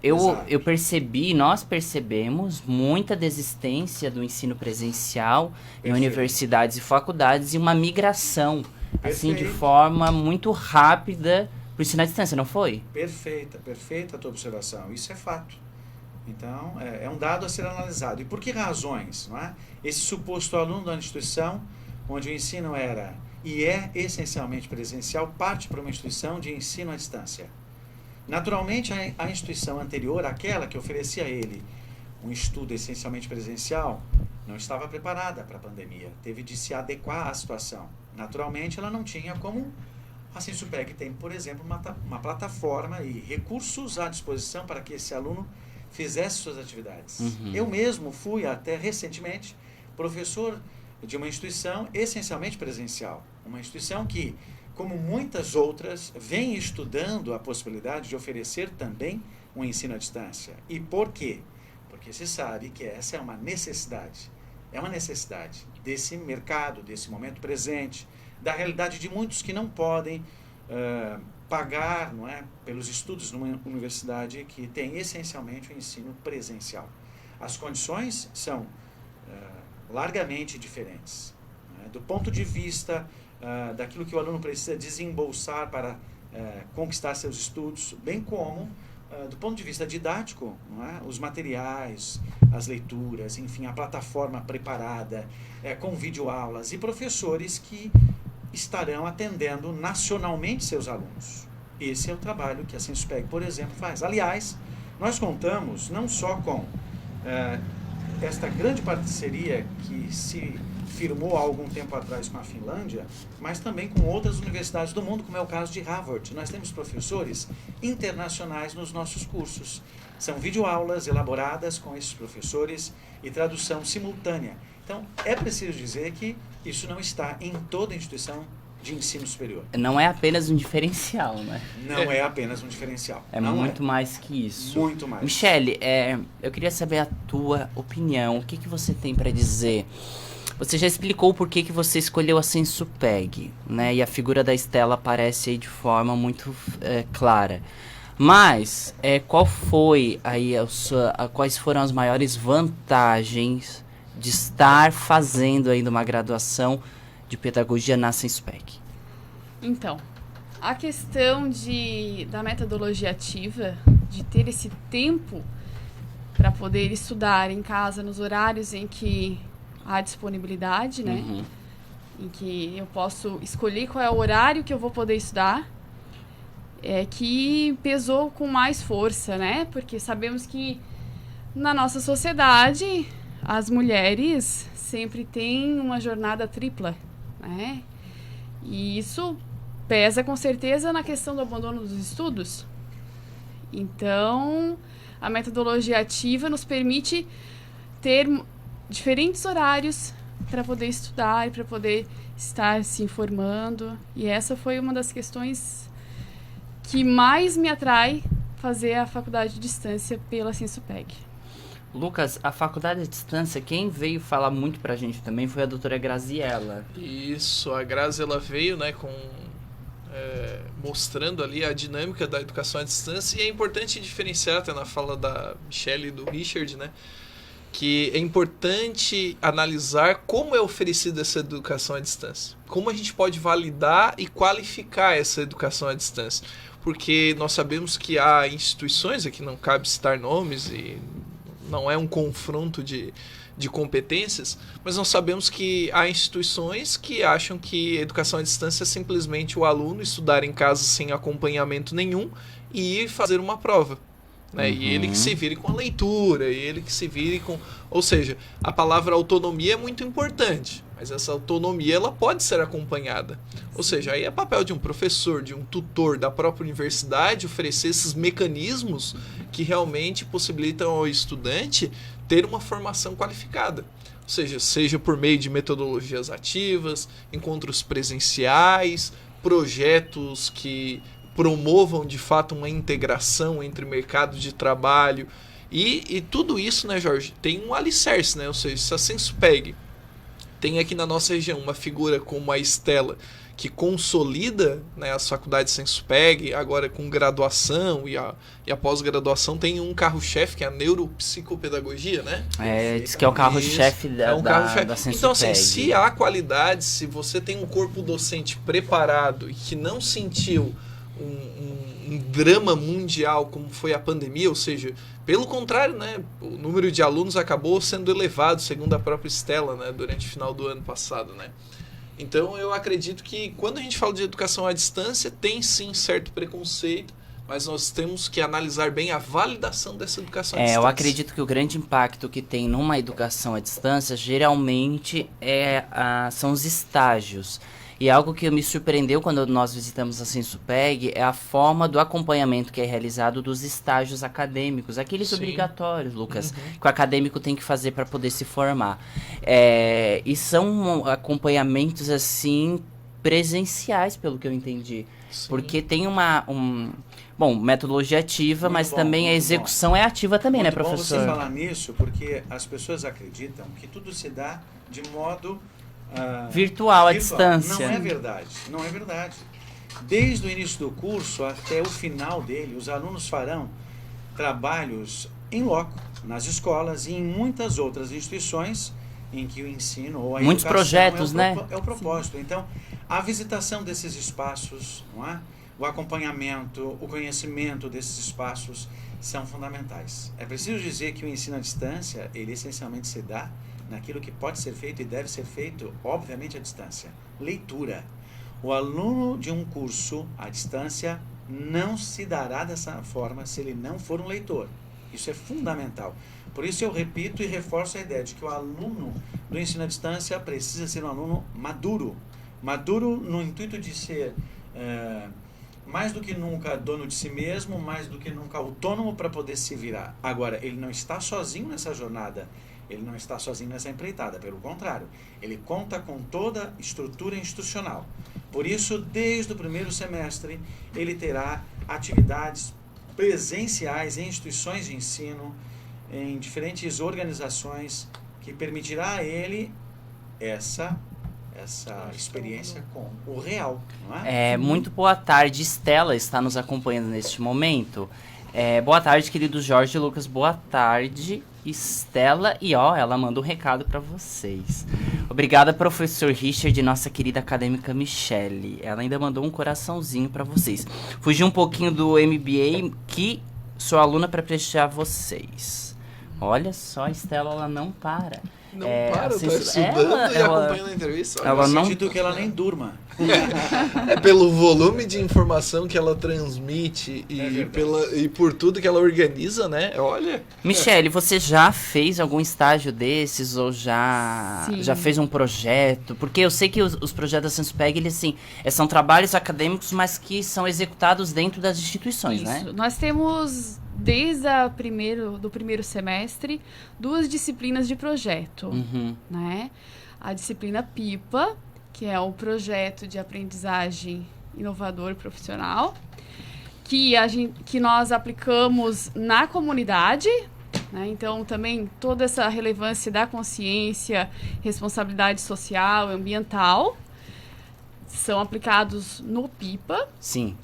Eu percebi, nós percebemos muita desistência do ensino presencial em universidades e faculdades e uma migração, assim, de forma muito rápida para o ensino à distância, não foi? Perfeita a tua observação. Isso é fato. Então, é um dado a ser analisado. E por que razões? Não é? Esse suposto aluno da instituição, onde o ensino era e é essencialmente presencial, parte para uma instituição de ensino à distância. Naturalmente, a instituição anterior, aquela que oferecia a ele um estudo essencialmente presencial, não estava preparada para a pandemia. Teve de se adequar à situação. Naturalmente, ela não tinha como a Sensupeg tem, por exemplo, uma plataforma e recursos à disposição para que esse aluno fizesse suas atividades. Eu mesmo fui, até recentemente, professor de uma instituição essencialmente presencial. Uma instituição que, como muitas outras, vem estudando a possibilidade de oferecer também um ensino à distância. E por quê? Porque se sabe que essa é uma necessidade. É uma necessidade desse mercado, desse momento presente, da realidade de muitos que não podem pagar, não é, pelos estudos numa universidade que tem essencialmente o ensino presencial. As condições são largamente diferentes. Né? Do ponto de vista daquilo que o aluno precisa desembolsar para conquistar seus estudos, bem como do ponto de vista didático, não é? Os materiais, as leituras, enfim, a plataforma preparada, com videoaulas e professores que estarão atendendo nacionalmente seus alunos. Esse é o trabalho que a Sensupeg, por exemplo, faz. Aliás, nós contamos não só com esta grande parceria que se firmou há algum tempo atrás com a Finlândia, mas também com outras universidades do mundo, como é o caso de Harvard. Nós temos professores internacionais nos nossos cursos. São videoaulas elaboradas com esses professores e tradução simultânea. Então, é preciso dizer que isso não está em toda instituição de ensino superior. Não é apenas um diferencial, né? Não é apenas um diferencial. Não muito mais que isso. Muito mais. Michele, eu queria saber a tua opinião. O que você tem para dizer? Você já explicou por que você escolheu a Sensupeg, né? E a figura da Estela aparece aí de forma muito clara. Mas, quais foram as maiores vantagens de estar fazendo ainda uma graduação de pedagogia na Sensupeg? Então, a questão da metodologia ativa, de ter esse tempo para poder estudar em casa nos horários em que há disponibilidade, né? Em que eu posso escolher qual é o horário que eu vou poder estudar, que pesou com mais força, né? Porque sabemos que na nossa sociedade as mulheres sempre têm uma jornada tripla, né? E isso pesa com certeza na questão do abandono dos estudos. Então, a metodologia ativa nos permite ter diferentes horários para poder estudar e para poder estar se informando. E essa foi uma das questões que mais me atrai fazer a faculdade de distância pela Sensupeg. Lucas, a faculdade de distância, quem veio falar muito pra gente também foi a doutora Graziella. Isso, a Grazi, ela veio, né, mostrando ali a dinâmica da educação à distância, e é importante diferenciar, até na fala da Michelle e do Richard, né, que é importante analisar como é oferecida essa educação à distância, como a gente pode validar e qualificar essa educação à distância, porque nós sabemos que há instituições, aqui não cabe citar nomes e não é um confronto de competências, mas nós sabemos que há instituições que acham que a educação à distância é simplesmente o aluno estudar em casa sem acompanhamento nenhum e ir fazer uma prova. Né? E ele que se vire com a leitura, e ele que se vire com... Ou seja, a palavra autonomia é muito importante, mas essa autonomia ela pode ser acompanhada. Ou seja, aí é papel de um professor, de um tutor da própria universidade oferecer esses mecanismos que realmente possibilitam ao estudante ter uma formação qualificada. Ou seja por meio de metodologias ativas, encontros presenciais, projetos que promovam de fato uma integração entre mercado de trabalho e tudo isso, né, Jorge, tem um alicerce, né? Ou seja, se a Sensupeg tem aqui na nossa região uma figura como a Estela, que consolida, né, as faculdades Sensupeg, agora com graduação e a pós-graduação tem um carro-chefe, que é a neuropsicopedagogia, né? Diz que é o carro-chefe da Sensupeg. Então, assim, se há qualidade, se você tem um corpo docente preparado e que não sentiu um drama mundial como foi a pandemia, ou seja, pelo contrário, né, o número de alunos acabou sendo elevado, segundo a própria Estela, né, durante o final do ano passado, né. Então eu acredito que quando a gente fala de educação à distância, tem sim certo preconceito, mas nós temos que analisar bem a validação dessa educação à distância. Eu acredito que o grande impacto que tem numa educação à distância, geralmente, são os estágios. E algo que me surpreendeu quando nós visitamos a Sensupeg é a forma do acompanhamento que é realizado dos estágios acadêmicos, aqueles obrigatórios, Lucas, que o acadêmico tem que fazer para poder se formar. E são acompanhamentos, assim, presenciais, pelo que eu entendi. Sim. Porque tem metodologia ativa, mas também a execução é ativa também, né, professor? É bom você falar nisso, porque as pessoas acreditam que tudo se dá de modo... virtual, à distância. Não é verdade. Desde o início do curso até o final dele, os alunos farão trabalhos em loco, nas escolas e em muitas outras instituições em que o ensino ou a muitos educação projetos, é o propósito. Sim. Então, a visitação desses espaços, não é? O acompanhamento, o conhecimento desses espaços são fundamentais. É preciso dizer que o ensino à distância, ele essencialmente se dá naquilo que pode ser feito e deve ser feito, obviamente, à distância. Leitura. O aluno de um curso à distância não se dará dessa forma se ele não for um leitor. Isso é fundamental. Por isso eu repito e reforço a ideia de que o aluno do ensino à distância precisa ser um aluno maduro. Maduro no intuito de ser mais do que nunca dono de si mesmo, mais do que nunca autônomo para poder se virar. Agora, ele não está sozinho nessa jornada. Ele não está sozinho nessa empreitada, pelo contrário, ele conta com toda a estrutura institucional. Por isso, desde o primeiro semestre, ele terá atividades presenciais em instituições de ensino, em diferentes organizações, que permitirá a ele essa experiência com o real. Não é? Muito boa tarde, Estela está nos acompanhando neste momento. Boa tarde, querido Jorge e Lucas, boa tarde, Estela, e ela manda um recado para vocês. Obrigada, professor Richard e nossa querida acadêmica Michelle. Ela ainda mandou um coraçãozinho para vocês. Fugi um pouquinho do MBA, que sou aluna para prestigiar vocês. Olha só, a Estela, ela não para. Não para, tá censura- estudando e acompanhando a entrevista. Olha, ela Eu não- acredito que ela nem durma. é pelo volume de informação que ela transmite e por tudo que ela organiza, né? Olha. Michele, você já fez algum estágio desses ou já Sim. fez um projeto? Porque eu sei que os projetos da Senspeg, eles assim, são trabalhos acadêmicos, mas que são executados dentro das instituições, né? Isso. Nós temos, desde do primeiro semestre, 2 disciplinas de projeto, Uhum. né? A disciplina PIPA, que é um projeto de aprendizagem inovador e profissional, que nós aplicamos na comunidade, né? Então, também toda essa relevância da consciência, responsabilidade social e ambiental são aplicados no PIPA. Sim.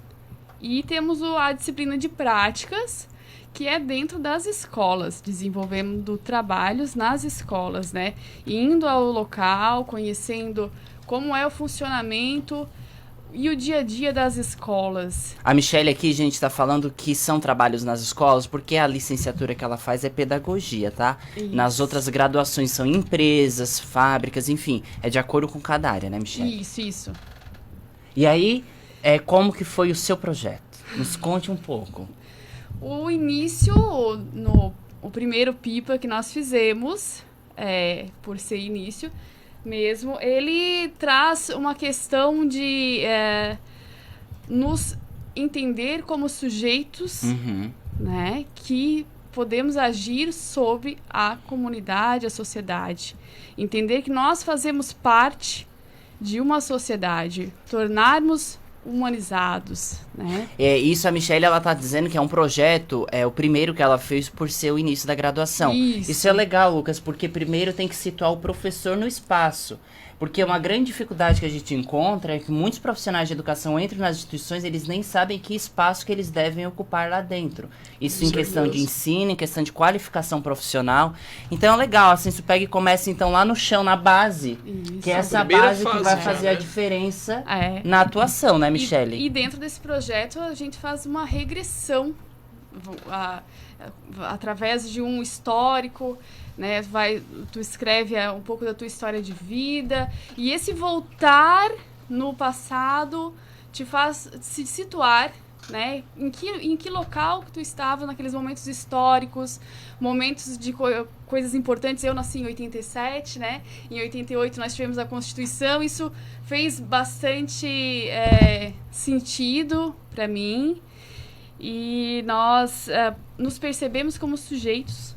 E temos a disciplina de práticas, que é dentro das escolas, desenvolvendo trabalhos nas escolas, né? Indo ao local, conhecendo como é o funcionamento e o dia a dia das escolas. A Michele aqui, gente, tá falando que são trabalhos nas escolas, porque a licenciatura que ela faz é pedagogia, tá? Isso. Nas outras graduações são empresas, fábricas, enfim, é de acordo com cada área, né, Michele? Isso. E aí, como que foi o seu projeto? Nos conte um pouco. O início, o primeiro PIPA que nós fizemos, por ser início mesmo, ele traz uma questão de nos entender como sujeitos, Uhum. né, que podemos agir sobre a comunidade, a sociedade. Entender que nós fazemos parte de uma sociedade, tornarmos humanizados, né? Isso a Michele, ela tá dizendo que é um projeto, o primeiro que ela fez por ser o início da graduação. Isso é legal, Lucas, porque primeiro tem que situar o professor no espaço. Porque uma grande dificuldade que a gente encontra é que muitos profissionais de educação entram nas instituições, eles nem sabem que espaço que eles devem ocupar lá dentro. Isso em questão de ensino, em questão de qualificação profissional. Então é legal, a Senspeg começa então lá no chão, na base, que é essa primeira base que fase, vai né? fazer a diferença É. na atuação, né, Michele? E dentro desse projeto a gente faz uma regressão através de um histórico, né? Tu escreve um pouco da tua história de vida, e esse voltar no passado te faz se situar, né? Em que local que tu estava naqueles momentos históricos, momentos de coisas importantes. Eu nasci em 87, né? Em 88 nós tivemos a Constituição. Isso fez bastante sentido para mim. E nós nos percebemos como sujeitos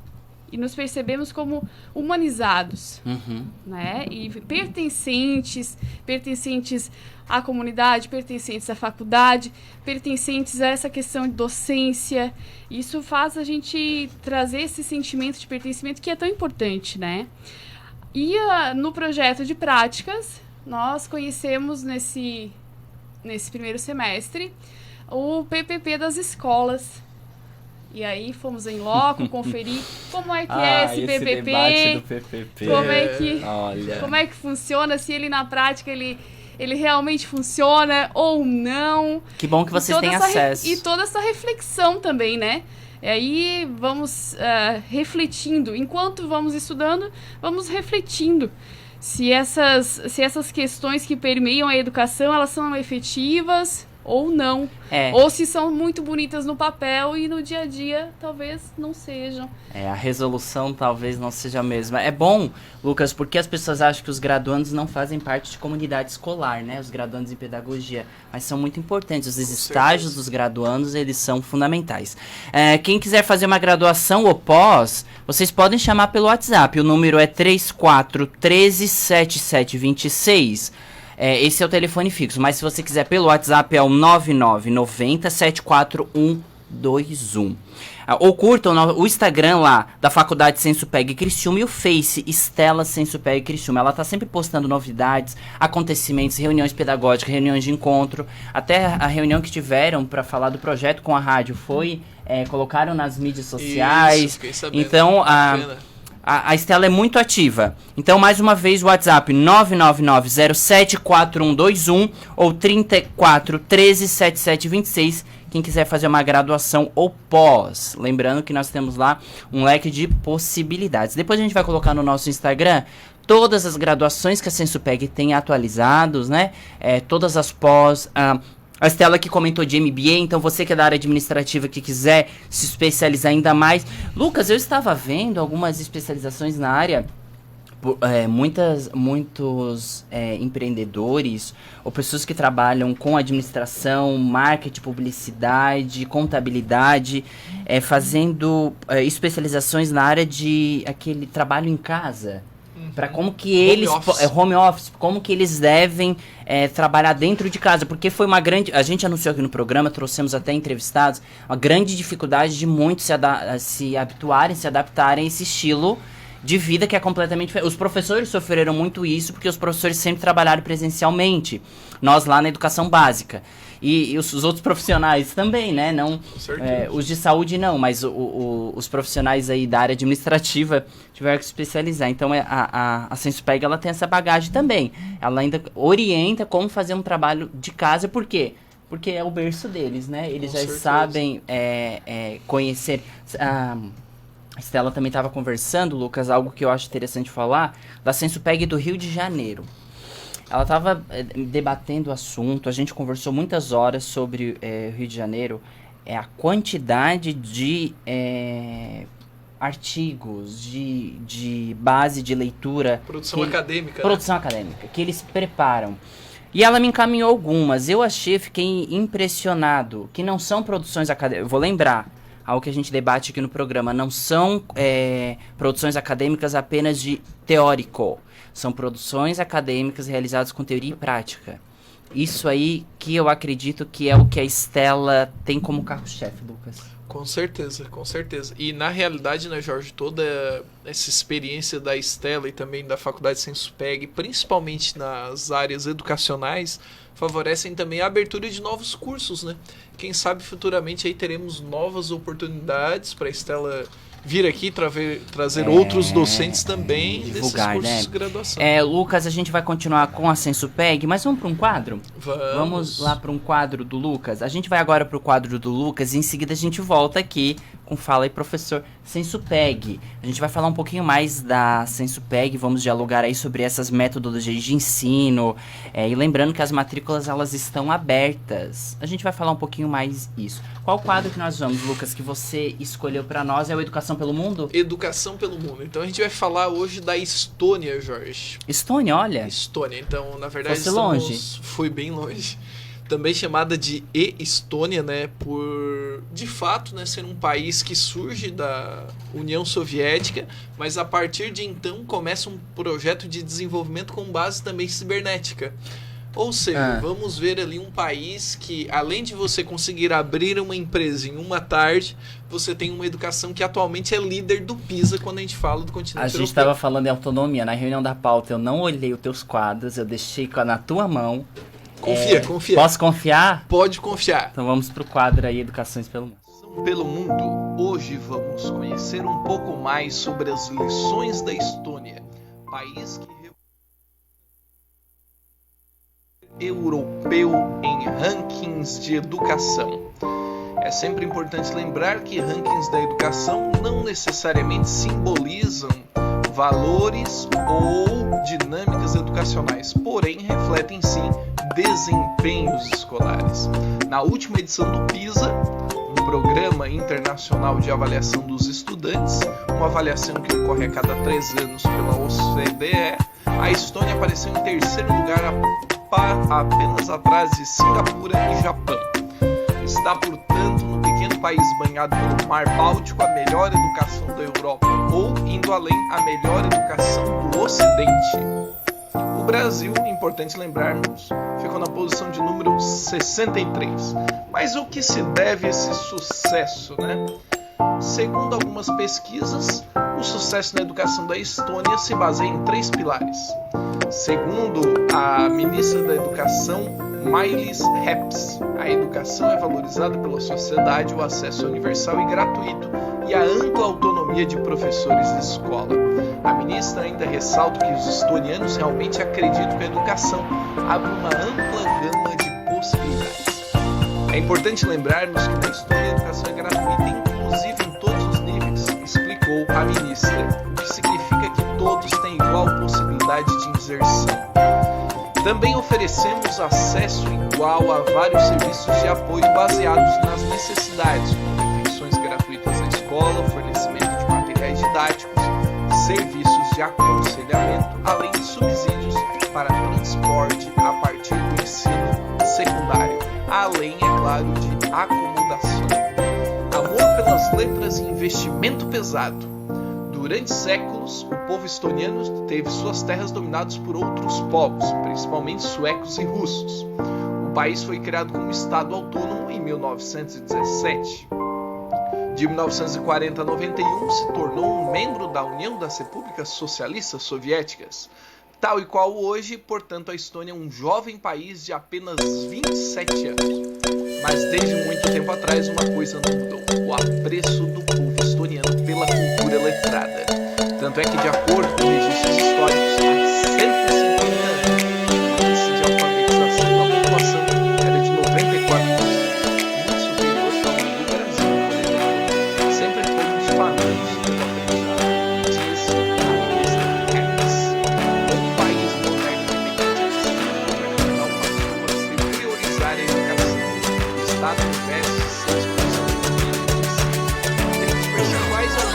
e nos percebemos como humanizados, Uhum. né? E pertencentes à comunidade, pertencentes à faculdade, pertencentes a essa questão de docência. Isso faz a gente trazer esse sentimento de pertencimento que é tão importante, né? E no projeto de práticas, nós conhecemos nesse primeiro semestre o PPP das escolas. E aí fomos em loco conferir como é que é esse PPP, debate do PPP. como é que funciona, se ele na prática ele realmente funciona ou não. Que bom que vocês têm acesso. E toda essa reflexão também, né? E aí vamos refletindo. Enquanto vamos estudando, vamos refletindo se essas questões que permeiam a educação, elas são efetivas ou não. Ou se são muito bonitas no papel e no dia a dia talvez não sejam. A resolução talvez não seja a mesma. É bom, Lucas, porque as pessoas acham que os graduandos não fazem parte de comunidade escolar, né? Os graduandos em pedagogia. Mas são muito importantes. Os estágios dos graduandos, eles são fundamentais. Quem quiser fazer uma graduação ou pós, vocês podem chamar pelo WhatsApp. O número é 34137726. Esse é o telefone fixo, mas se você quiser pelo WhatsApp é o 999074121. Ou curtam o Instagram lá da Faculdade Senspeg Criciúma e o Face Estela Senspeg Criciúma. Ela tá sempre postando novidades, acontecimentos, reuniões pedagógicas, reuniões de encontro. Até a reunião que tiveram para falar do projeto com a rádio foi, colocaram nas mídias sociais. Isso, fiquei sabendo. Então, a Estela é muito ativa. Então, mais uma vez, o WhatsApp 999074121 ou 34137726, quem quiser fazer uma graduação ou pós. Lembrando que nós temos lá um leque de possibilidades. Depois a gente vai colocar no nosso Instagram todas as graduações que a Sensupeg tem atualizados, né? Todas as pós... A Estela que comentou de MBA, então você que é da área administrativa que quiser se especializar ainda mais. Lucas, eu estava vendo algumas especializações na área, muitos empreendedores ou pessoas que trabalham com administração, marketing, publicidade, contabilidade, fazendo especializações na área de aquele trabalho em casa. Para como que eles home office, como que eles devem trabalhar dentro de casa, porque foi uma grande, a gente anunciou aqui no programa, trouxemos até entrevistados, uma grande dificuldade de muitos se adaptarem a esse estilo de vida que é completamente diferente. Os professores sofreram muito isso porque os professores sempre trabalharam presencialmente, nós lá na educação básica. E os outros profissionais também, né? Não, os de saúde não, mas os profissionais aí da área administrativa tiveram que se especializar. Então a Sensupeg, ela tem essa bagagem também. Ela ainda orienta como fazer um trabalho de casa, por quê? Porque é o berço deles, né? Eles já sabem conhecer. A Estela também estava conversando, Lucas, algo que eu acho interessante falar, da Sensupeg do Rio de Janeiro. Ela estava debatendo o assunto, a gente conversou muitas horas sobre o Rio de Janeiro, a quantidade de artigos, de base de leitura... Produção acadêmica. Produção acadêmica, que eles preparam. E ela me encaminhou algumas, fiquei impressionado, que não são produções acadêmicas, eu vou lembrar, algo que a gente debate aqui no programa, não são produções acadêmicas apenas de teórico, são produções acadêmicas realizadas com teoria e prática. Isso aí que eu acredito que é o que a Estela tem como carro-chefe, Lucas. Com certeza, com certeza. E na realidade, né, Jorge, toda essa experiência da Estela e também da Faculdade Sensupeg, principalmente nas áreas educacionais, favorecem também a abertura de novos cursos, né? Quem sabe futuramente aí teremos novas oportunidades para a Estela vir aqui trazer outros docentes também divulgar, desses cursos, né, de graduação. Lucas, a gente vai continuar com a Sensupeg, mas vamos para um quadro? Vamos lá para um quadro do Lucas. A gente vai agora para o quadro do Lucas e em seguida a gente volta aqui com Fala aí, Professor. Sensupeg. A gente vai falar um pouquinho mais da Sensupeg, vamos dialogar aí sobre essas metodologias de ensino, e lembrando que as matrículas, elas estão abertas. A gente vai falar um pouquinho mais isso. Qual quadro que nós vamos, Lucas, que você escolheu para nós? É o Educação pelo Mundo? Educação pelo Mundo. Então a gente vai falar hoje da Estônia, Jorge. Estônia, olha. Estônia. Então, na verdade, longe. Foi bem longe. Também chamada de Estônia, né, por, de fato, né, ser um país que surge da União Soviética, mas a partir de então começa um projeto de desenvolvimento com base também cibernética. Ou seja, vamos ver ali um país que, além de você conseguir abrir uma empresa em uma tarde, você tem uma educação que atualmente é líder do PISA quando a gente fala do continente europeu. A gente estava falando em autonomia, na reunião da pauta eu não olhei os teus quadros, eu deixei na tua mão. Confia. Posso confiar? Pode confiar. Então vamos pro quadro aí, Educações pelo Mundo. Pelo Mundo, hoje vamos conhecer um pouco mais sobre as lições da Estônia, país que europeu em rankings de educação. É sempre importante lembrar que rankings da educação não necessariamente simbolizam valores ou dinâmicas educacionais, porém refletem sim desempenhos escolares. Na última edição do PISA, um programa internacional de avaliação dos estudantes, uma avaliação que ocorre a cada 3 anos pela OCDE, a Estônia apareceu em terceiro lugar apenas atrás de Singapura e Japão. Está, portanto, no pequeno país banhado pelo Mar Báltico, a melhor educação da Europa, ou, indo além, a melhor educação do Ocidente. O Brasil, importante lembrarmos, ficou na posição de número 63. Mas o que se deve a esse sucesso, né? Segundo algumas pesquisas, o sucesso na educação da Estônia se baseia em 3 pilares. Segundo a ministra da Educação, Mailis Reps, a educação é valorizada pela sociedade, o acesso é universal e gratuito e a ampla autonomia de professores de escola. A ministra ainda ressalta que os estonianos realmente acreditam que a educação abre uma ampla gama de possibilidades. É importante lembrarmos que na Estônia a educação é gratuita, inclusive em todos os níveis, explicou a ministra, o que significa que todos têm igual possibilidade de inserção. Também oferecemos acesso igual a vários serviços de apoio baseados nas necessidades, como refeições gratuitas na escola, fornecimento de materiais didáticos, serviços de aconselhamento, além de subsídios para transporte a partir do ensino secundário, além, é claro, de acomodação. Amor pelas letras e investimento pesado. Durante séculos, o povo estoniano teve suas terras dominadas por outros povos, principalmente suecos e russos. O país foi criado como Estado autônomo em 1917. De 1940 a 91, se tornou um membro da União das Repúblicas Socialistas Soviéticas. Tal e qual hoje, portanto, a Estônia é um jovem país de apenas 27 anos. Mas desde muito tempo atrás, uma coisa não mudou: o apreço do povo estoniano pela cultura letrada. Tanto é que, de acordo com registros históricos, há 150 anos, o índice de alfabetização da população era de 94%, muito superior ao do Brasil, por exemplo. Sempre fomos famintos pelo aprendizado. Diz a ministra Hertz. Um país moderno e independente, o governamental passou a se priorizar a educação. O Estado investe 6% do PIB. Temos percentuais além de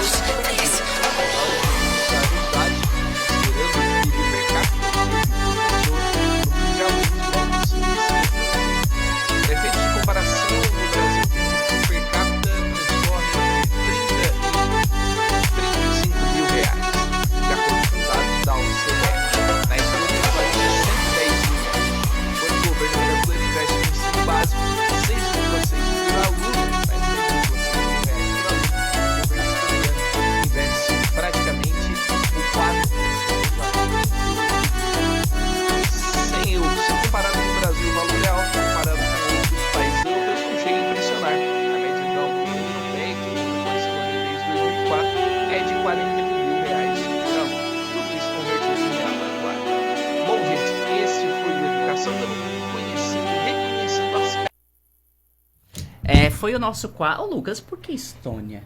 Foi o nosso quadro. Ô, Lucas, por que Estônia?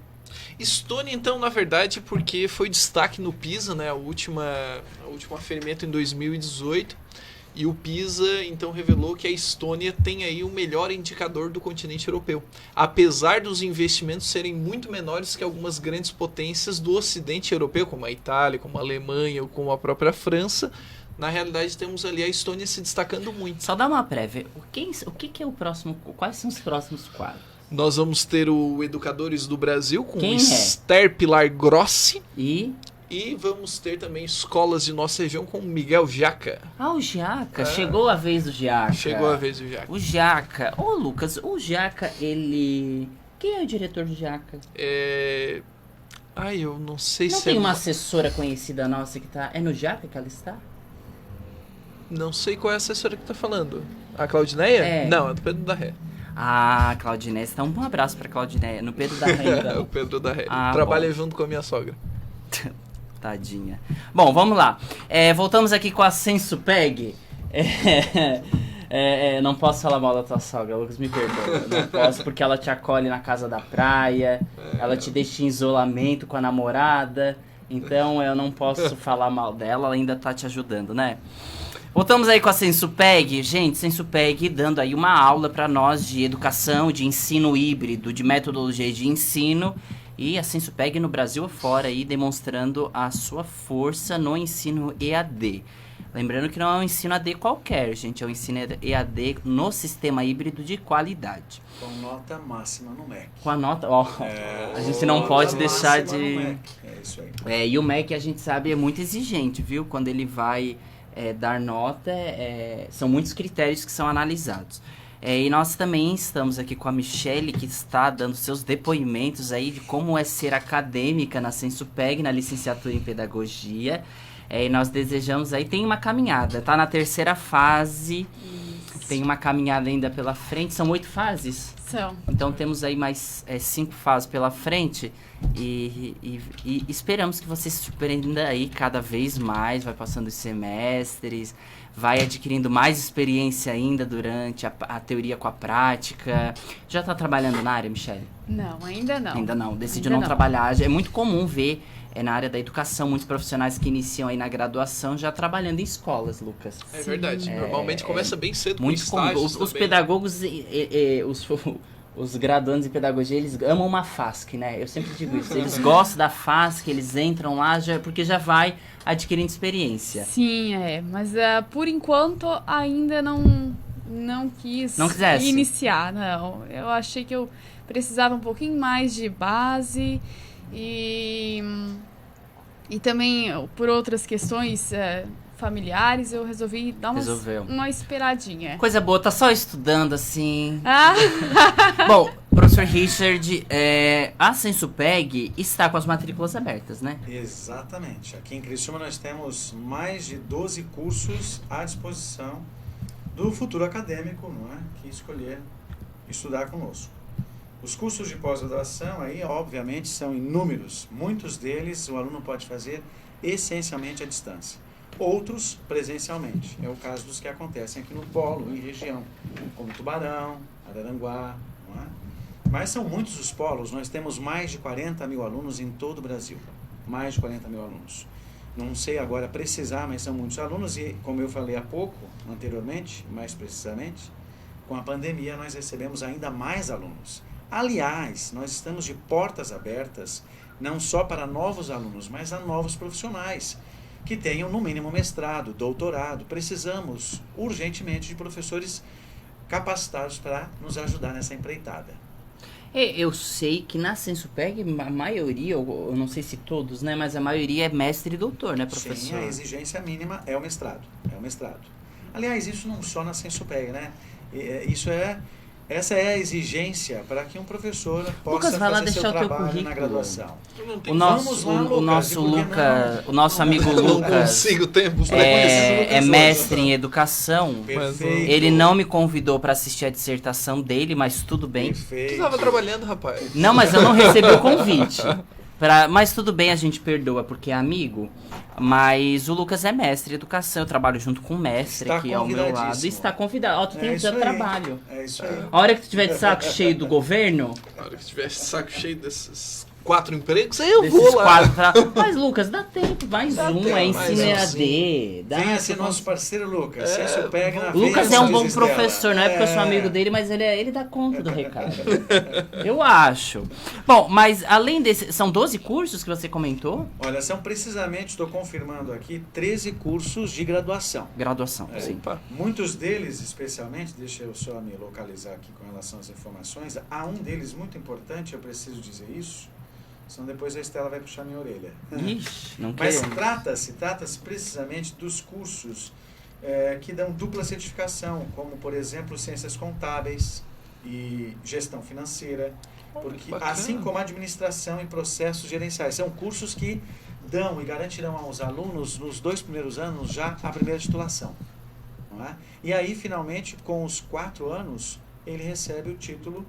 Estônia, então, na verdade, porque foi destaque no PISA, né? A última ferimento em 2018. E o PISA, então, revelou que a Estônia tem aí o melhor indicador do continente europeu. Apesar dos investimentos serem muito menores que algumas grandes potências do ocidente europeu, como a Itália, como a Alemanha ou como a própria França, na realidade temos ali a Estônia se destacando muito. Só dá uma prévia. O que é o próximo? Quais são os próximos quadros? Nós vamos ter o Educadores do Brasil com Quem Esther Pilar Grossi. E vamos ter também Escolas de Nossa Região com Miguel Jaca. Ah, o Jaca. Chegou a vez do Jaca. Chegou a vez do Jaca. O Jaca. Ô, Lucas, o Jaca, ele... Quem é o diretor do Jaca? Ai, eu não sei não se tem uma assessora conhecida nossa que tá... É no Jaca que ela está? Não sei qual é a assessora que tá falando. A Claudineia? Não, é do Pedro da Ré. Ah, Claudineia. Então, um abraço pra Claudineia. No Pedro da Ré, então. O Pedro da Ré. Trabalha junto com a minha sogra. Tadinha. Bom, vamos lá. Voltamos aqui com a Sensupeg. Não posso falar mal da tua sogra, Lucas, me perdoa. Não posso, porque ela te acolhe na casa da praia, ela te deixa em isolamento com a namorada. Então eu não posso falar mal dela, ela ainda tá te ajudando, né? Voltamos aí com a Sensupeg. Gente, Sensupeg dando aí uma aula para nós de educação, de ensino híbrido, de metodologia de ensino. E a Sensupeg no Brasil afora aí demonstrando a sua força no ensino EAD. Lembrando que não é um ensino AD qualquer, gente. É um ensino EAD no sistema híbrido de qualidade. Com nota máxima no MEC. Com a nota... a gente não pode deixar de... É isso aí. E o MEC, a gente sabe, é muito exigente, viu? Quando ele vai... dar nota, são muitos critérios que são analisados. E nós também estamos aqui com a Michele, que está dando seus depoimentos aí de como é ser acadêmica na Sensupeg, na licenciatura em Pedagogia. E nós desejamos aí, tem uma caminhada, tá na terceira fase Tem uma caminhada ainda pela frente, são 8 fases. São. Então temos aí mais 5 fases pela frente e esperamos que você se surpreenda aí cada vez mais, vai passando os semestres, vai adquirindo mais experiência ainda durante a teoria com a prática. Já está trabalhando na área, Michele? Não, ainda não. Ainda não, decidiu Ainda não não. trabalhar. É muito comum ver na área da educação muitos profissionais que iniciam aí na graduação já trabalhando em escolas, Lucas. É verdade. Normalmente começa bem cedo com Muito comum. estágios Os também. pedagogos, os graduandos em pedagogia, eles amam uma FASC, né? Eu sempre digo isso. Eles gostam da FASC, eles entram lá porque já vai adquirindo experiência. Sim, mas por enquanto ainda não quis Não quisesse? iniciar, não. Eu achei que eu precisava um pouquinho mais de base e também por outras questões familiares eu resolvi dar uma esperadinha. Coisa boa, tá só estudando assim. Ah. Bom, professor Richard, a Sensupeg está com as matrículas abertas, né? Exatamente. Aqui em Criciúma nós temos mais de 12 cursos à disposição do futuro acadêmico, não é? Que escolher estudar conosco. Os cursos de pós-graduação aí, obviamente, são inúmeros. Muitos deles o aluno pode fazer essencialmente à distância. Outros presencialmente. É o caso dos que acontecem aqui no polo, em região, como Tubarão, Araranguá, não é? Mas são muitos os polos. Nós temos mais de 40 mil alunos em todo o Brasil. Mais de 40 mil alunos. Não sei agora precisar, mas são muitos alunos e, como eu falei há pouco, anteriormente, mais precisamente, com a pandemia nós recebemos ainda mais alunos. Aliás, nós estamos de portas abertas, não só para novos alunos, mas a novos profissionais, que tenham no mínimo mestrado, doutorado. Precisamos urgentemente de professores capacitados para nos ajudar nessa empreitada. Eu sei que na Sensupeg a maioria, eu não sei se todos, né, mas a maioria é mestre e doutor, né, professor? Sim, a exigência mínima é o mestrado. Aliás, isso não só na Sensupeg, né? Essa é a exigência para que um professor possa Lucas, vai lá fazer seu deixar o teu trabalho currículo na graduação. O nosso amigo Lucas Não consigo tempo. é mestre em educação. Perfeito. Ele não me convidou para assistir a dissertação dele, mas tudo bem. Tu Perfeito. tava trabalhando, rapaz. Não, mas eu não recebi o convite. Mas tudo bem, a gente perdoa porque é amigo. Mas o Lucas é mestre em educação. Eu trabalho junto com o mestre Está aqui ao meu lado. convidadíssimo. Está convidado. Ó, tu tem isso já aí. trabalho. É isso aí. A hora que tu tiver de saco cheio do governo, Na hora que tivesse saco cheio desses 4 empregos, aí eu desses vou lá. Mas, Lucas, dá tempo. Mais Dá um. tempo, É mais ensino um, EAD. Venha ser nosso parceiro, Lucas. Sensupeg na Lucas veia, é um como bom diz Estela. professor, não é porque eu sou amigo dele, mas ele dá conta do recado. Eu acho. Bom, mas além desse, são 12 cursos que você comentou? Olha, são precisamente, estou confirmando aqui, 13 cursos de graduação. Graduação, sim. Muitos deles, especialmente, deixa eu só me localizar aqui com relação às informações, há um deles muito importante, eu preciso dizer isso, senão depois a Estela vai puxar minha orelha. Ixi, não Mas quero. trata-se precisamente dos cursos que dão dupla certificação, como, por exemplo, Ciências Contábeis e Gestão Financeira, porque, bacana. assim como Administração e Processos Gerenciais. São cursos que dão e garantirão aos alunos, nos 2 primeiros anos, já a primeira titulação. Não é? E aí, finalmente, com os 4 anos, ele recebe o título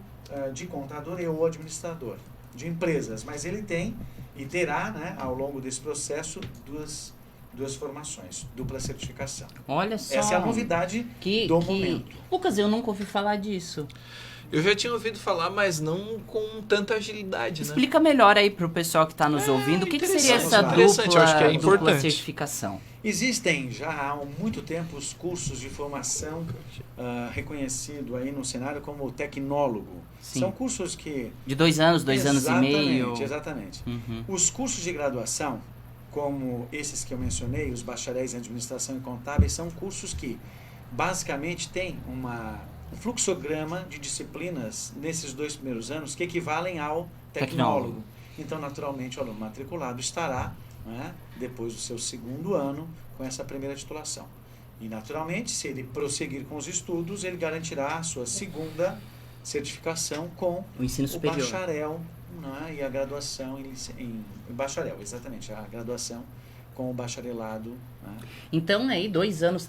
de contador ou administrador de empresas. Mas ele tem e terá, né, ao longo desse processo, duas formações, dupla certificação. Olha só. Essa é a novidade do momento. Lucas, eu nunca ouvi falar disso. Eu já tinha ouvido falar, mas não com tanta agilidade, né? Explica melhor aí pro pessoal que está nos ouvindo o que seria essa interessante, eu acho que é dupla importante. certificação. Existem já há muito tempo os cursos de formação reconhecido aí no cenário como tecnólogo. Sim. São cursos que... De 2 anos, 2 anos e meio. Exatamente. Uhum. Os cursos de graduação, como esses que eu mencionei, os bacharéis em administração e contábeis, são cursos que basicamente têm um fluxograma de disciplinas nesses 2 primeiros anos que equivalem ao tecnólogo. Então, naturalmente, o aluno matriculado estará, né, depois do seu 2º ano, com essa primeira titulação. E, naturalmente, se ele prosseguir com os estudos, ele garantirá a sua 2ª certificação com O ensino superior. bacharel, né, e a graduação em bacharel, exatamente, a graduação com o bacharelado. Né? Então, aí, 2 anos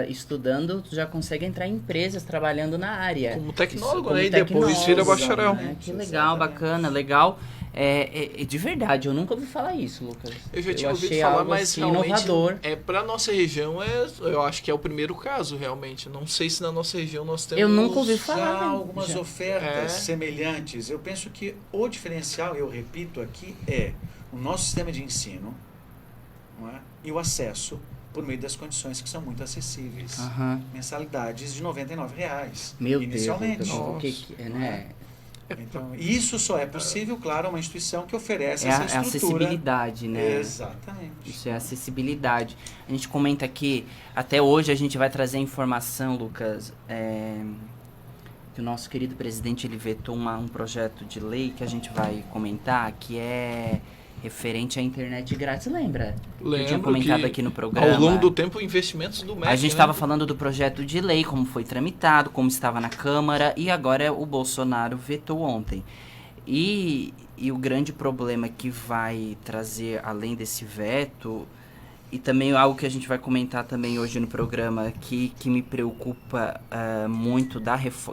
estudando, tu já consegue entrar em empresas trabalhando na área. Como tecnólogo, Isso, né? E como depois tecnólogo, vira bacharel. né? Que legal, bacana, legal. De verdade, eu nunca ouvi falar isso, Lucas. Eu já tinha ouvido achei falar, algo, mas assim, realmente inovador. pra nossa região, eu acho que é o primeiro caso, realmente. Não sei se na nossa região nós temos... Eu nunca ouvi falar. Já algumas Já. ofertas semelhantes. Eu penso que o diferencial, eu repito aqui, é o nosso sistema de ensino, não é? E o acesso por meio das condições que são muito acessíveis. Mensalidades de R$ 99,00 Meu inicialmente. Deus, o que é, né? Então, isso só é possível, claro, uma instituição que oferece essa estrutura. Acessibilidade, né? Exatamente. Isso é acessibilidade. A gente comenta aqui, até hoje a gente vai trazer informação, Lucas, que o nosso querido presidente ele vetou um projeto de lei que a gente vai comentar, que é referente à internet grátis, lembra? Lembro. Eu tinha comentado aqui no programa. Ao longo do tempo, investimentos do MEC. A gente estava falando do projeto de lei, como foi tramitado, como estava na Câmara, e agora o Bolsonaro vetou ontem. E o grande problema que vai trazer, além desse veto, e também algo que a gente vai comentar também hoje no programa, que me preocupa muito,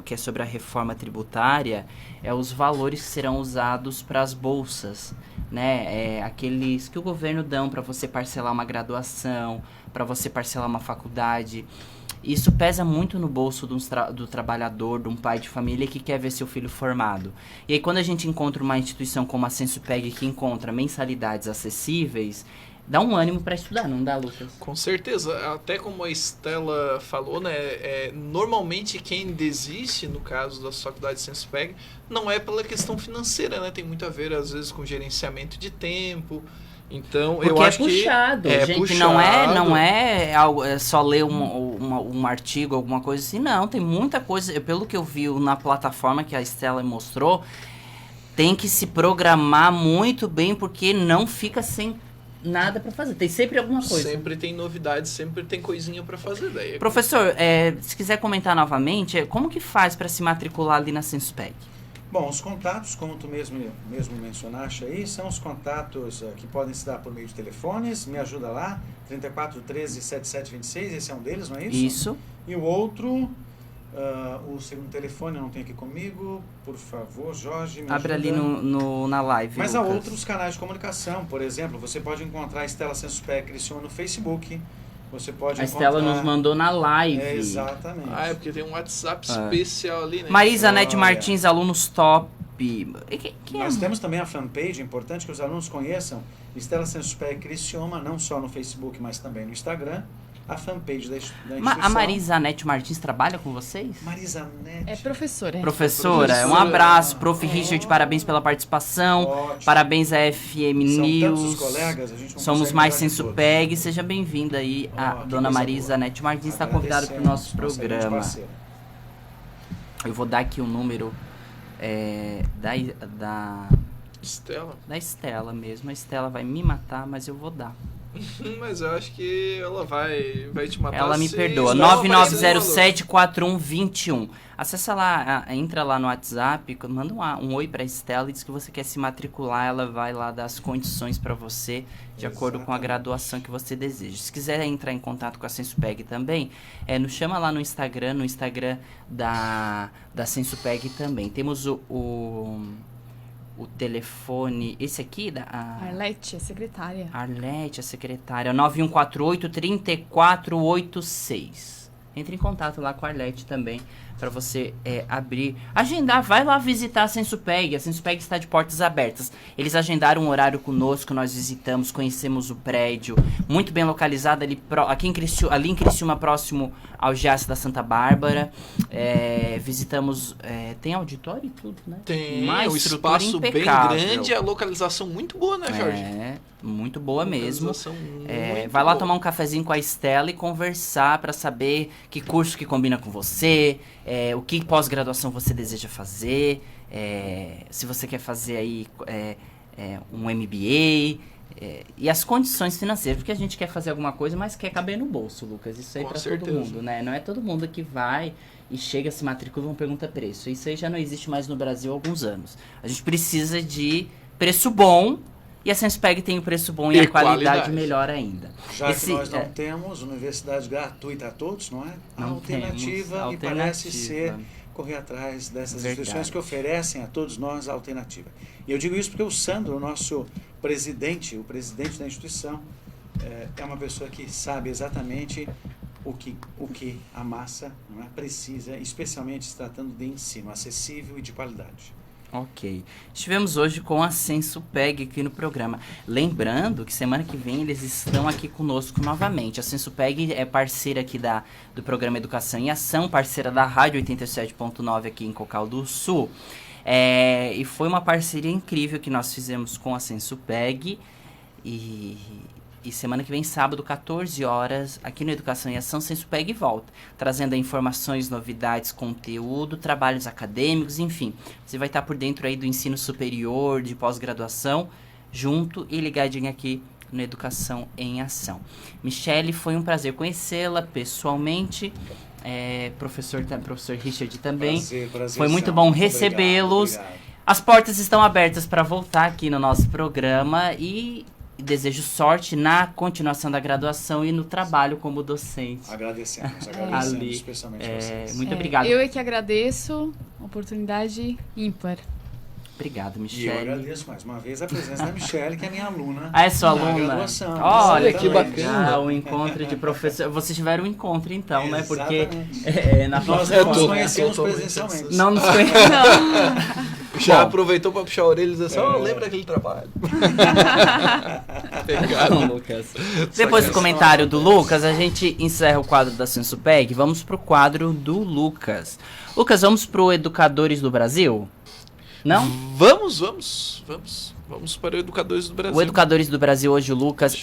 que é sobre a reforma tributária, é os valores que serão usados para as bolsas, né? Aqueles que o governo dão para você parcelar uma graduação, para você parcelar uma faculdade. Isso pesa muito no bolso do trabalhador, de um pai de família que quer ver seu filho formado. E aí quando a gente encontra uma instituição como a Sensupeg que encontra mensalidades acessíveis, dá um ânimo para estudar, não dá, Lucas? Com certeza. Até como a Estela falou, né? Normalmente quem desiste, no caso da faculdade de Sensupeg, não é pela questão financeira, né? Tem muito a ver, às vezes, com gerenciamento de tempo. Então, porque eu acho puxado, que gente, puxado. não é algo, só ler um artigo, alguma coisa assim, não, tem muita coisa, pelo que eu vi na plataforma que a Estela mostrou, tem que se programar muito bem, porque não fica sem nada para fazer, tem sempre alguma coisa. Sempre tem novidades, sempre tem coisinha para fazer daí. Professor, se quiser comentar novamente, como que faz para se matricular ali na Sensupeg? Bom, os contatos, como tu mesmo mencionaste aí, são os contatos que podem se dar por meio de telefones. Me ajuda lá, 34 13 7726, esse é um deles, não é isso? Isso. E o outro, o segundo telefone, eu não tenho aqui comigo, por favor, Jorge, me abre ajuda. Ali na live, Mas Lucas. há outros canais de comunicação, por exemplo, você pode encontrar a Estela Sensupeg Criciúma no Facebook. Você pode a Estela nos mandou na live. Exatamente. Porque tem um WhatsApp especial ali, né? Marisa Nete Martins, alunos top. Nós temos também a fanpage, importante que os alunos conheçam, Estela Sensupeg Criciúma, não só no Facebook, mas também no Instagram. A fanpage da instituição. A Marisa Nete Martins trabalha com vocês? Marisa Nete. É professora. Professora, um abraço. Prof. Richard, parabéns pela participação. Ótimo. Parabéns à FM News. Tantos colegas, a gente não Somos consegue mais lembrar de Sensupeg. Seja bem-vinda aí, a dona Marisa Nete Martins está convidada para o nosso programa. Eu vou dar aqui o número da Estela? Da Estela mesmo. A Estela vai me matar, mas eu vou dar. Mas eu acho que ela vai te matar. Ela me perdoa. 9907-4121. Acessa lá, entra lá no WhatsApp, manda um oi pra Estela e diz que você quer se matricular. Ela vai lá dar as condições pra você, de acordo com a graduação que você deseja. Se quiser entrar em contato com a Sensupeg também, nos chama lá no Instagram da Sensupeg também. Temos o telefone, esse aqui da Arlete, a secretária. Arlete, a secretária, 9148-3486. Entre em contato lá com a Arlete também, para você agendar, vai lá visitar a Sensupeg. A Sensupeg está de portas abertas. Eles agendaram um horário conosco, nós visitamos, conhecemos o prédio, muito bem localizado ali em Criciúma, próximo ao Giasse da Santa Bárbara. Visitamos, tem auditório e tudo, né? Tem, um espaço impecável. Bem grande, a localização muito boa, né, Jorge? Muito boa mesmo. Muito vai lá boa. tomar um cafezinho com a Estela e conversar para saber que curso que combina com você, o que pós-graduação você deseja fazer, se você quer fazer aí um MBA, e as condições financeiras, porque a gente quer fazer alguma coisa, mas quer caber no bolso, Lucas. Isso aí para todo mundo, né? Não é todo mundo que vai e chega, se matricula e não pergunta preço. Isso aí já não existe mais no Brasil há alguns anos. A gente precisa de preço bom E a Senspeg tem o preço bom e a qualidade melhor ainda. Já que nós não temos universidade gratuita a todos, não é? A alternativa me parece ser correr atrás dessas instituições que oferecem a todos nós a alternativa. E eu digo isso porque o Sandro, o nosso presidente, o presidente da instituição, é uma pessoa que sabe exatamente o que a massa, não é, precisa, especialmente se tratando de ensino acessível e de qualidade. Ok. Estivemos hoje com a Senspeg aqui no programa. Lembrando que semana que vem eles estão aqui conosco novamente. A Senspeg é parceira aqui do programa Educação em Ação, parceira da Rádio 87.9 aqui em Cocal do Sul. E foi uma parceria incrível que nós fizemos com a Senspeg. E semana que vem, sábado, 14 horas, aqui no Educação em Ação, Senspeg volta, trazendo informações, novidades, conteúdo, trabalhos acadêmicos, enfim. Você vai estar por dentro aí do ensino superior, de pós-graduação, junto e ligadinho aqui no Educação em Ação. Michele, foi um prazer conhecê-la pessoalmente. Professor Richard também. Prazer, foi muito bom recebê-los. As portas estão abertas para voltar aqui no nosso programa e desejo sorte na continuação da graduação e no trabalho como docente. Agradecemos especialmente vocês. Muito obrigado. Eu é que agradeço, oportunidade ímpar. Obrigado, Michele. E eu agradeço mais uma vez a presença da Michele, que é minha aluna. É sua aluna? Graduação. Olha, que bacana. O encontro de professor. Vocês tiveram um encontro, então, né? Porque nós não nos conhecemos presencialmente. Não nos conhecemos. Já aproveitou para puxar a orelha e dizer assim, lembra aquele trabalho. Não, Lucas. Depois do comentário do Lucas, a gente encerra o quadro da Senspeg. Vamos pro quadro do Lucas. Lucas, vamos pro Educadores do Brasil? Não? Vamos para o Educadores do Brasil. O Educadores do Brasil hoje, o Lucas.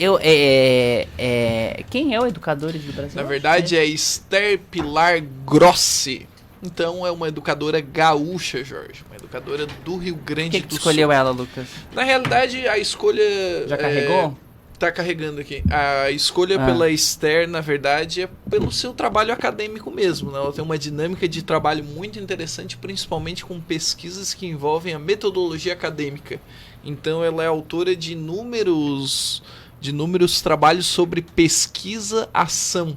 Quem é o Educadores do Brasil? Na verdade é Esther Pilar Grossi. Então é uma educadora gaúcha, Jorge. Uma educadora do Rio Grande do Sul. Escolheu ela, Lucas? Na realidade, a escolha... Já carregou? Tá carregando aqui. A escolha pela Esther, na verdade, é pelo seu trabalho acadêmico mesmo, né? Ela tem uma dinâmica de trabalho muito interessante, principalmente com pesquisas que envolvem a metodologia acadêmica. Então ela é autora de inúmeros trabalhos sobre pesquisa-ação,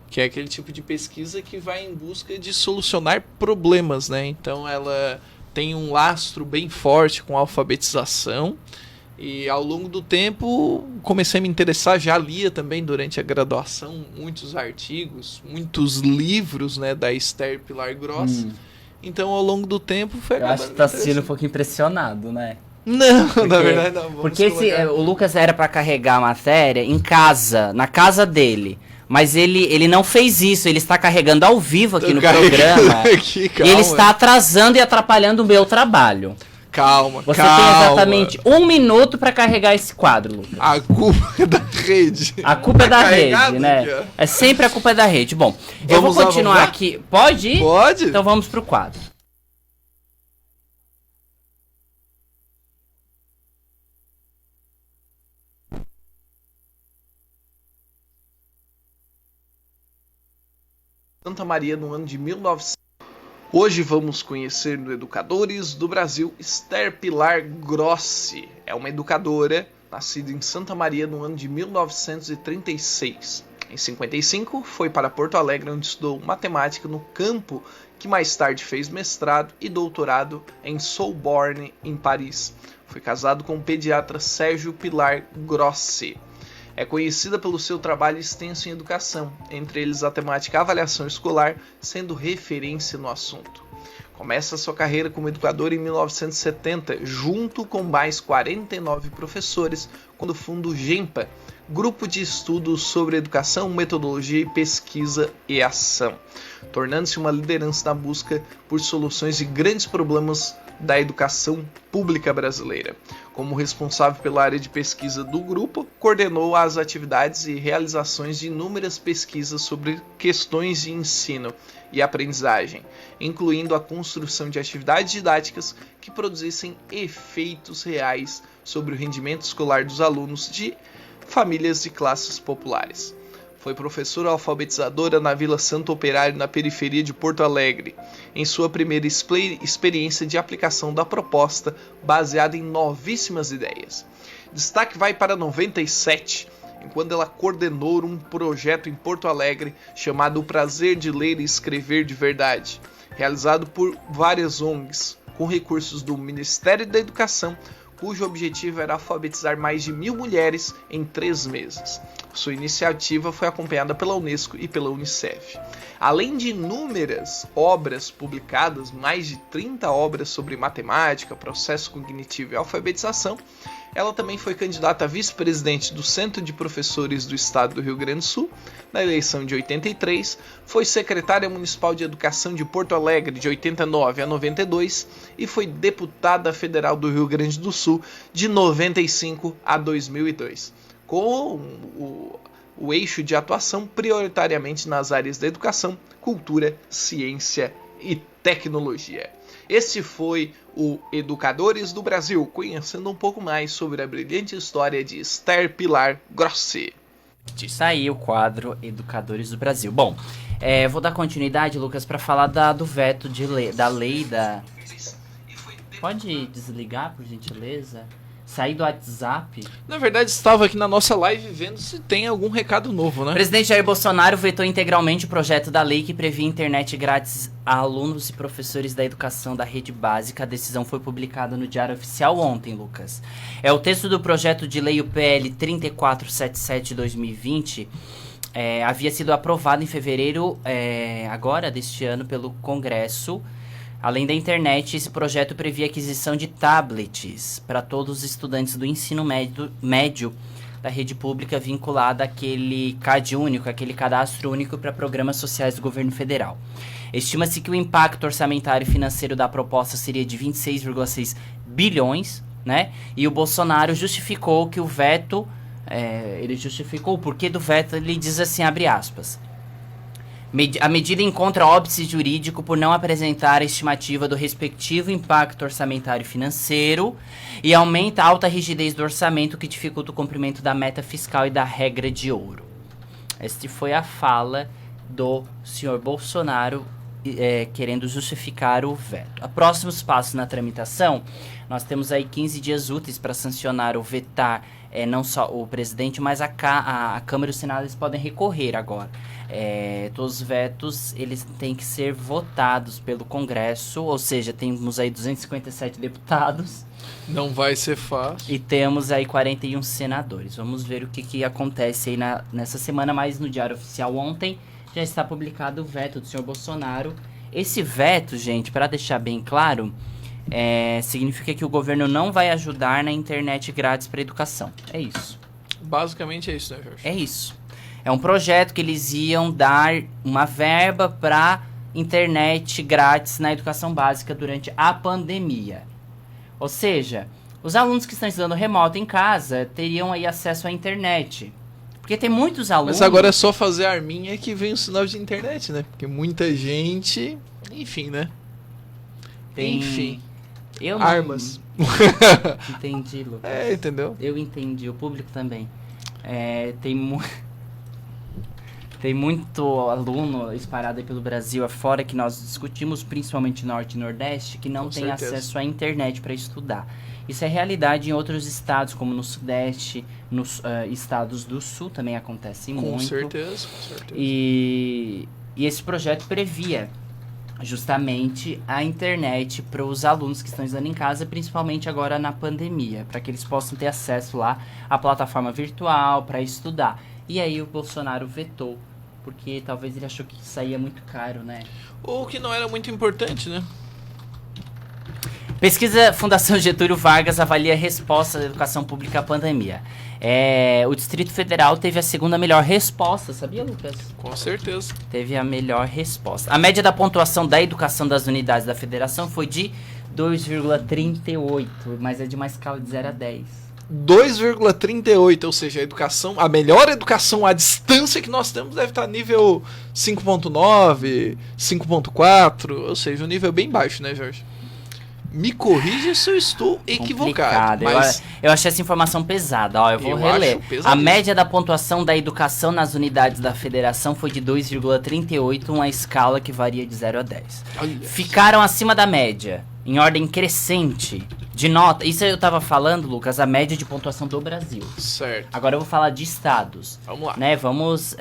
que é aquele tipo de pesquisa que vai em busca de solucionar problemas, né? Então ela tem um lastro bem forte com a alfabetização e ao longo do tempo comecei a me interessar, já lia também durante a graduação muitos artigos, muitos livros, né, da Esther Pilar Grossi. Então ao longo do tempo foi... Eu acho que tá assistindo um pouco impressionado, né? Não, na verdade não. Porque o Lucas era para carregar a matéria em casa, na casa dele. Mas ele não fez isso, ele está carregando ao vivo aqui no programa. Aqui, e ele está atrasando e atrapalhando o meu trabalho. Calma, Você tem exatamente 1 minuto para carregar esse quadro, Lucas. A culpa é da rede. A culpa é da rede, né? Aqui, é sempre a culpa é da rede. Bom, eu vou continuar aqui. Pode ir? Pode. Então vamos pro quadro. Santa Maria no ano de 1900. Hoje vamos conhecer no Educadores do Brasil Esther Pilar Grossi. É uma educadora nascida em Santa Maria no ano de 1936. Em 55 foi para Porto Alegre, onde estudou matemática no campo, que mais tarde fez mestrado e doutorado em Sorbonne, em Paris. Foi casado com o pediatra Sérgio Pilar Grossi. É conhecida pelo seu trabalho extenso em educação, entre eles a temática avaliação escolar, sendo referência no assunto. Começa sua carreira como educadora em 1970, junto com mais 49 professores, quando funda o GEMPA, Grupo de Estudos sobre Educação, Metodologia e Pesquisa e Ação, tornando-se uma liderança na busca por soluções de grandes problemas da educação pública brasileira. Como responsável pela área de pesquisa do grupo, coordenou as atividades e realizações de inúmeras pesquisas sobre questões de ensino e aprendizagem, incluindo a construção de atividades didáticas que produzissem efeitos reais sobre o rendimento escolar dos alunos de famílias de classes populares. Foi professora alfabetizadora na Vila Santo Operário, na periferia de Porto Alegre, em sua primeira experiência de aplicação da proposta, baseada em novíssimas ideias. Destaque vai para 97, quando ela coordenou um projeto em Porto Alegre chamado O Prazer de Ler e Escrever de Verdade, realizado por várias ONGs, com recursos do Ministério da Educação, cujo objetivo era alfabetizar mais de 1.000 mulheres em 3 meses. Sua iniciativa foi acompanhada pela Unesco e pela Unicef. Além de inúmeras obras publicadas, mais de 30 obras sobre matemática, processo cognitivo e alfabetização, ela também foi candidata a vice-presidente do Centro de Professores do Estado do Rio Grande do Sul, na eleição de 83, foi secretária municipal de Educação de Porto Alegre de 89 a 92 e foi deputada federal do Rio Grande do Sul de 95 a 2002, com o eixo de atuação prioritariamente nas áreas da educação, cultura, ciência e tecnologia. Este foi o Educadores do Brasil, conhecendo um pouco mais sobre a brilhante história de Esther Pilar Grossi. Disso aí o quadro Educadores do Brasil. Bom, vou dar continuidade, Lucas, para falar do veto da lei da... Pode desligar, por gentileza? Sair do WhatsApp? Na verdade, estava aqui na nossa live vendo se tem algum recado novo, né? O presidente Jair Bolsonaro vetou integralmente o projeto da lei que previa internet grátis a alunos e professores da educação da rede básica. A decisão foi publicada no Diário Oficial ontem, Lucas. O texto do projeto de lei, o PL 3477/2020, havia sido aprovado em fevereiro agora deste ano pelo Congresso. Além da internet, esse projeto previa a aquisição de tablets para todos os estudantes do ensino médio da rede pública vinculada àquele CAD único, aquele cadastro único para programas sociais do governo federal. Estima-se que o impacto orçamentário e financeiro da proposta seria de 26,6 bilhões, né? E o Bolsonaro justificou que o veto, ele justificou o porquê do veto, ele diz assim, abre aspas: a medida encontra óbice jurídico por não apresentar a estimativa do respectivo impacto orçamentário e financeiro e aumenta a alta rigidez do orçamento que dificulta o cumprimento da meta fiscal e da regra de ouro. Esta foi a fala do senhor Bolsonaro querendo justificar o veto. A próximos passos na tramitação, nós temos aí 15 dias úteis para sancionar ou vetar não só o presidente, mas a Câmara e o Senado eles podem recorrer agora. Todos os vetos eles têm que ser votados pelo Congresso, ou seja, temos aí 257 deputados. Não vai ser fácil. E temos aí 41 senadores. Vamos ver o que acontece aí nessa semana, mas no Diário Oficial ontem já está publicado o veto do senhor Bolsonaro. Esse veto, gente, para deixar bem claro, significa que o governo não vai ajudar na internet grátis para educação. É isso. Basicamente é isso, né, Jorge? É isso. É um projeto que eles iam dar uma verba para internet grátis na educação básica durante a pandemia. Ou seja, os alunos que estão estudando remoto em casa teriam aí acesso à internet. Porque tem muitos alunos... Mas agora é só fazer a arminha que vem o sinal de internet, né? Porque muita gente... Enfim, né? Enfim. Eu não... Armas. Entendi, Lucas. Entendeu? Eu entendi. O público também. Tem muito aluno espalhado aí pelo Brasil afora que nós discutimos, principalmente Norte e Nordeste, que não tem acesso à internet para estudar. Isso é realidade em outros estados, como no Sudeste, nos estados do Sul também acontece muito. Com certeza. E esse projeto previa justamente a internet para os alunos que estão estudando em casa, principalmente agora na pandemia, para que eles possam ter acesso lá à plataforma virtual para estudar. E aí o Bolsonaro vetou, porque talvez ele achou que saía muito caro, né? Ou que não era muito importante, né? Pesquisa Fundação Getúlio Vargas avalia a resposta da educação pública à pandemia. O Distrito Federal teve a segunda melhor resposta, sabia, Lucas? Com certeza. Teve a melhor resposta. A média da pontuação da educação das unidades da federação foi de 2,38, mas é de uma escala de 0 a 10. 2,38, ou seja, a melhor educação à distância que nós temos deve estar nível 5.9, 5.4, ou seja, um nível bem baixo, né, Jorge? Me corrija se eu estou equivocado. Complicado. Mas Eu achei essa informação pesada. Ó, eu vou Eu reler. acho pesadíssimo. A média da pontuação da educação nas unidades da federação foi de 2,38, uma escala que varia de 0 a 10. olha, Ficaram acima da média, em ordem crescente, de nota. Isso eu tava falando, Lucas, a média de pontuação do Brasil. certo. Agora eu vou falar de estados. Vamos lá. Né? Vamos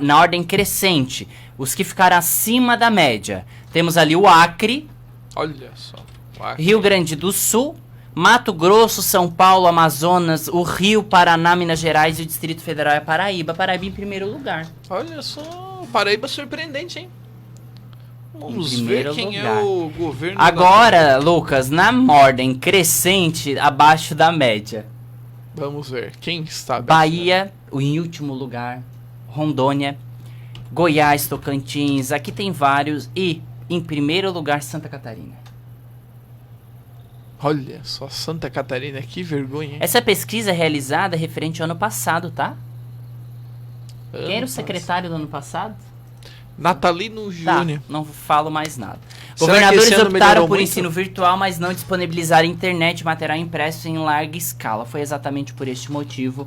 na ordem crescente. Os que ficaram acima da média. Temos ali o Acre, Olha só. Rio Grande do Sul, Mato Grosso, São Paulo, Amazonas, o Rio, Paraná, Minas Gerais e o Distrito Federal é Paraíba. Paraíba em primeiro lugar. Olha só. Paraíba surpreendente, hein? Vamos Em ver primeiro quem lugar. é o governo. Agora, Lucas, na ordem crescente, abaixo da média. Vamos ver. Quem está abaixo? Bahia, em último lugar. Rondônia, Goiás, Tocantins, aqui tem vários. E, em primeiro lugar, Santa Catarina. Olha só, Santa Catarina, que vergonha, hein? Essa pesquisa é realizada referente ao ano passado, tá? Quem era Ano o secretário do ano passado? Natalino Tá, Júnior. não falo mais nada. Será que Governadores esse ano optaram melhorou por muito? ensino virtual, mas não disponibilizaram internet e material impresso em larga escala. Foi exatamente por este motivo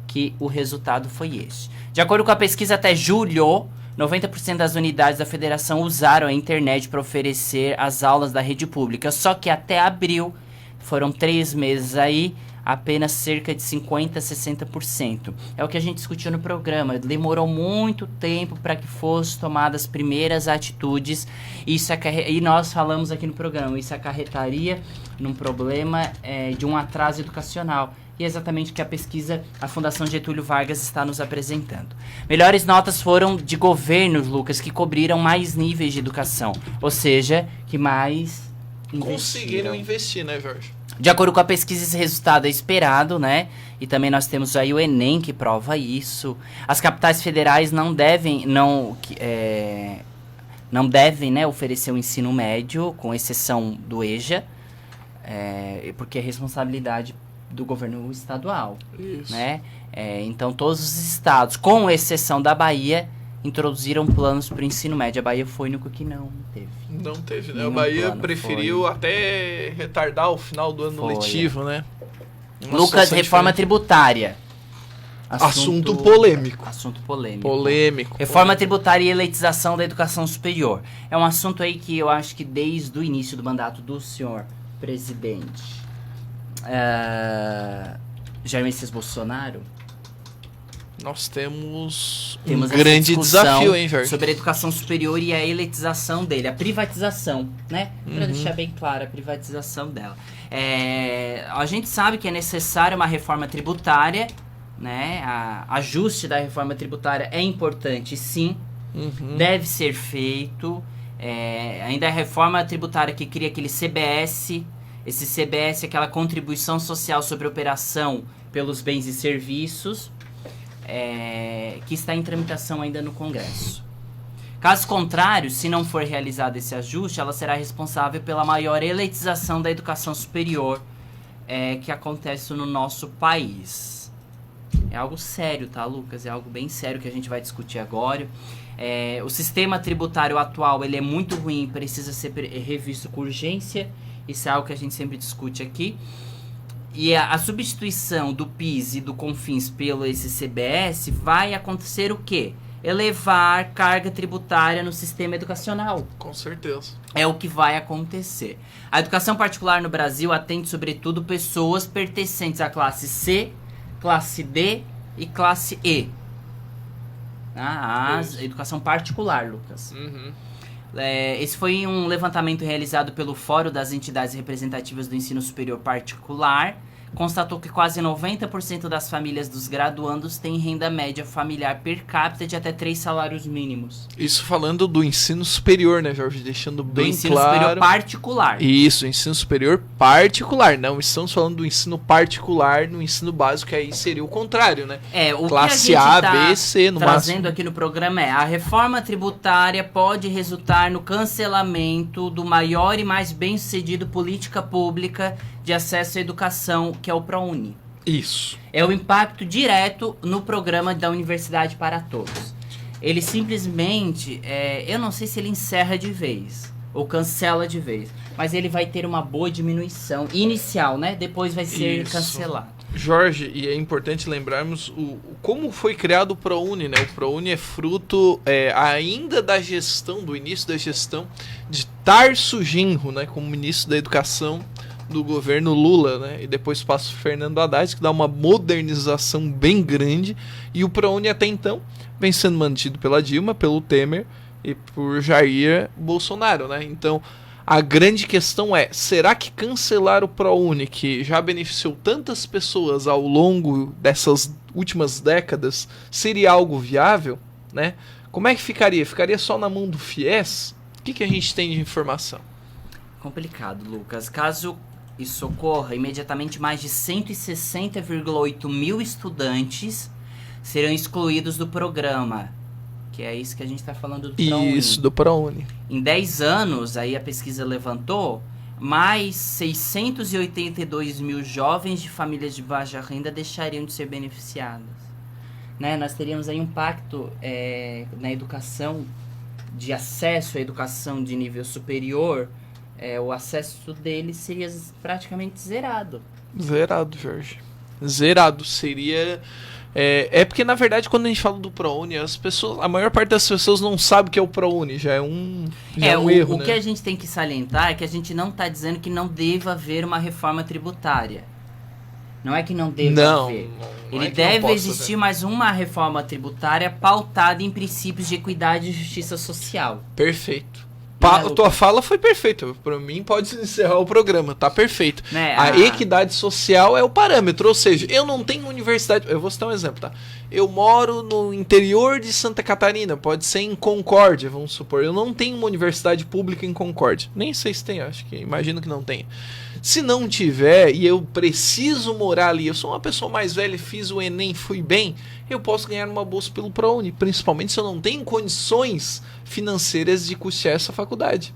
que o resultado foi este. De acordo com a pesquisa, até julho, 90% das unidades da federação usaram a internet para oferecer as aulas da rede pública. Só que até abril, foram 3 meses aí, apenas cerca de 50% a 60%. É o que a gente discutiu no programa. Demorou muito tempo para que fossem tomadas as primeiras atitudes. E nós falamos aqui no programa, isso acarretaria num problema de um atraso educacional. E é exatamente o que a pesquisa, a Fundação Getúlio Vargas está nos apresentando. Melhores notas foram de governos, Lucas, que cobriram mais níveis de educação. Ou seja, que mais Conseguiram investiram. investir, né, Jorge? De acordo com a pesquisa, esse resultado é esperado, né? E também nós temos aí o Enem que prova isso. As capitais federais não devem, né, oferecer o ensino médio, com exceção do EJA, porque é responsabilidade do governo estadual, Isso. né? Então todos os estados, com exceção da Bahia, introduziram planos para o ensino médio. A Bahia foi o único que não teve. Não teve, né? Nenhum A Bahia plano preferiu até retardar o final do ano Foi. letivo, né? Uma Lucas, situação reforma diferente. tributária. Assunto polêmico. Assunto polêmico. Polêmico. Reforma tributária e elitização da educação superior. É um assunto aí que eu acho que desde o início do mandato do senhor presidente Jair Messias Bolsonaro, Nós temos um temos essa grande discussão desafio, hein, Jorge? sobre a educação superior e a elitização dele, a privatização, né? Para Uhum. deixar bem clara a privatização dela. A gente sabe que é necessária uma reforma tributária, né? Ajuste da reforma tributária é importante, sim. Uhum. Deve ser feito. Ainda a reforma tributária que cria aquele CBS. Esse CBS é aquela contribuição social sobre operação pelos bens e serviços, que está em tramitação ainda no Congresso. Caso contrário, se não for realizado esse ajuste, ela será responsável pela maior elitização da educação superior que acontece no nosso país. É algo sério, tá, Lucas? É algo bem sério que a gente vai discutir agora. O sistema tributário atual ele é muito ruim e precisa ser revisto com urgência. Isso é algo que a gente sempre discute aqui. E a substituição do PIS e do CONFINS pelo esse CBS vai acontecer o quê? Elevar carga tributária no sistema educacional. Com certeza. É o que vai acontecer. A educação particular no Brasil atende, sobretudo, pessoas pertencentes à classe C, classe D e classe E. A educação particular, Lucas. Uhum. Esse foi um levantamento realizado pelo Fórum das Entidades Representativas do Ensino Superior Particular. Constatou que quase 90% das famílias dos graduandos têm renda média familiar per capita de até 3 salários mínimos. Isso falando do ensino superior, né, Jorge? Deixando Do bem ensino claro. superior particular. Isso, ensino superior particular. Não estamos falando do ensino particular no ensino básico, que aí seria o contrário, né? O Classe que a gente A, tá B, C, no trazendo máximo. aqui no programa a reforma tributária pode resultar no cancelamento do maior e mais bem-sucedido política pública de acesso à educação, que é o ProUni. Isso. É o impacto direto no programa da Universidade para Todos. Ele simplesmente, eu não sei se ele encerra de vez ou cancela de vez, mas ele vai ter uma boa diminuição inicial, né? Depois vai ser Isso. cancelado. Jorge, e é importante lembrarmos como foi criado o ProUni, né? O ProUni é fruto ainda da gestão, do início da gestão de Tarso Genro, né? Como ministro da Educação do governo Lula, né? E depois passa o Fernando Haddad, que dá uma modernização bem grande. E o ProUni até então vem sendo mantido pela Dilma, pelo Temer e por Jair Bolsonaro, né? Então, a grande questão é, será que cancelar o ProUni, que já beneficiou tantas pessoas ao longo dessas últimas décadas, seria algo viável, né? Como é que ficaria? Ficaria só na mão do FIES? O que a gente tem de informação? Complicado, Lucas. Caso isso ocorra, imediatamente mais de 160,8 mil estudantes serão excluídos do programa. Que é isso que a gente está falando do ProUni. Isso, do ProUni. Em 10 anos, aí a pesquisa levantou, mais 682 mil jovens de famílias de baixa renda deixariam de ser beneficiados. Né? Nós teríamos aí um impacto na educação, de acesso à educação de nível superior, o acesso deles seria praticamente zerado. Zerado, Jorge. Zerado. Seria... porque, na verdade, quando a gente fala do ProUni, a maior parte das pessoas não sabe o que é o ProUni. Já é um erro, o né? que a gente tem que salientar é que a gente não está dizendo que não deva haver uma reforma tributária. Não é que não deva haver. Ele deve existir mais uma reforma tributária pautada em princípios de equidade e justiça social. Perfeito. Tua fala foi perfeita. Para mim, pode encerrar o programa. Tá perfeito. Né? A equidade social é o parâmetro. Ou seja, eu não tenho universidade... Eu vou citar um exemplo, tá? Eu moro no interior de Santa Catarina. Pode ser em Concórdia, vamos supor. Eu não tenho uma universidade pública em Concórdia. Nem sei se tem, imagino que não tenha. Se não tiver e eu preciso morar ali, eu sou uma pessoa mais velha, fiz o Enem, fui bem, eu posso ganhar uma bolsa pelo ProUni, principalmente se eu não tenho condições financeiras de custear essa faculdade.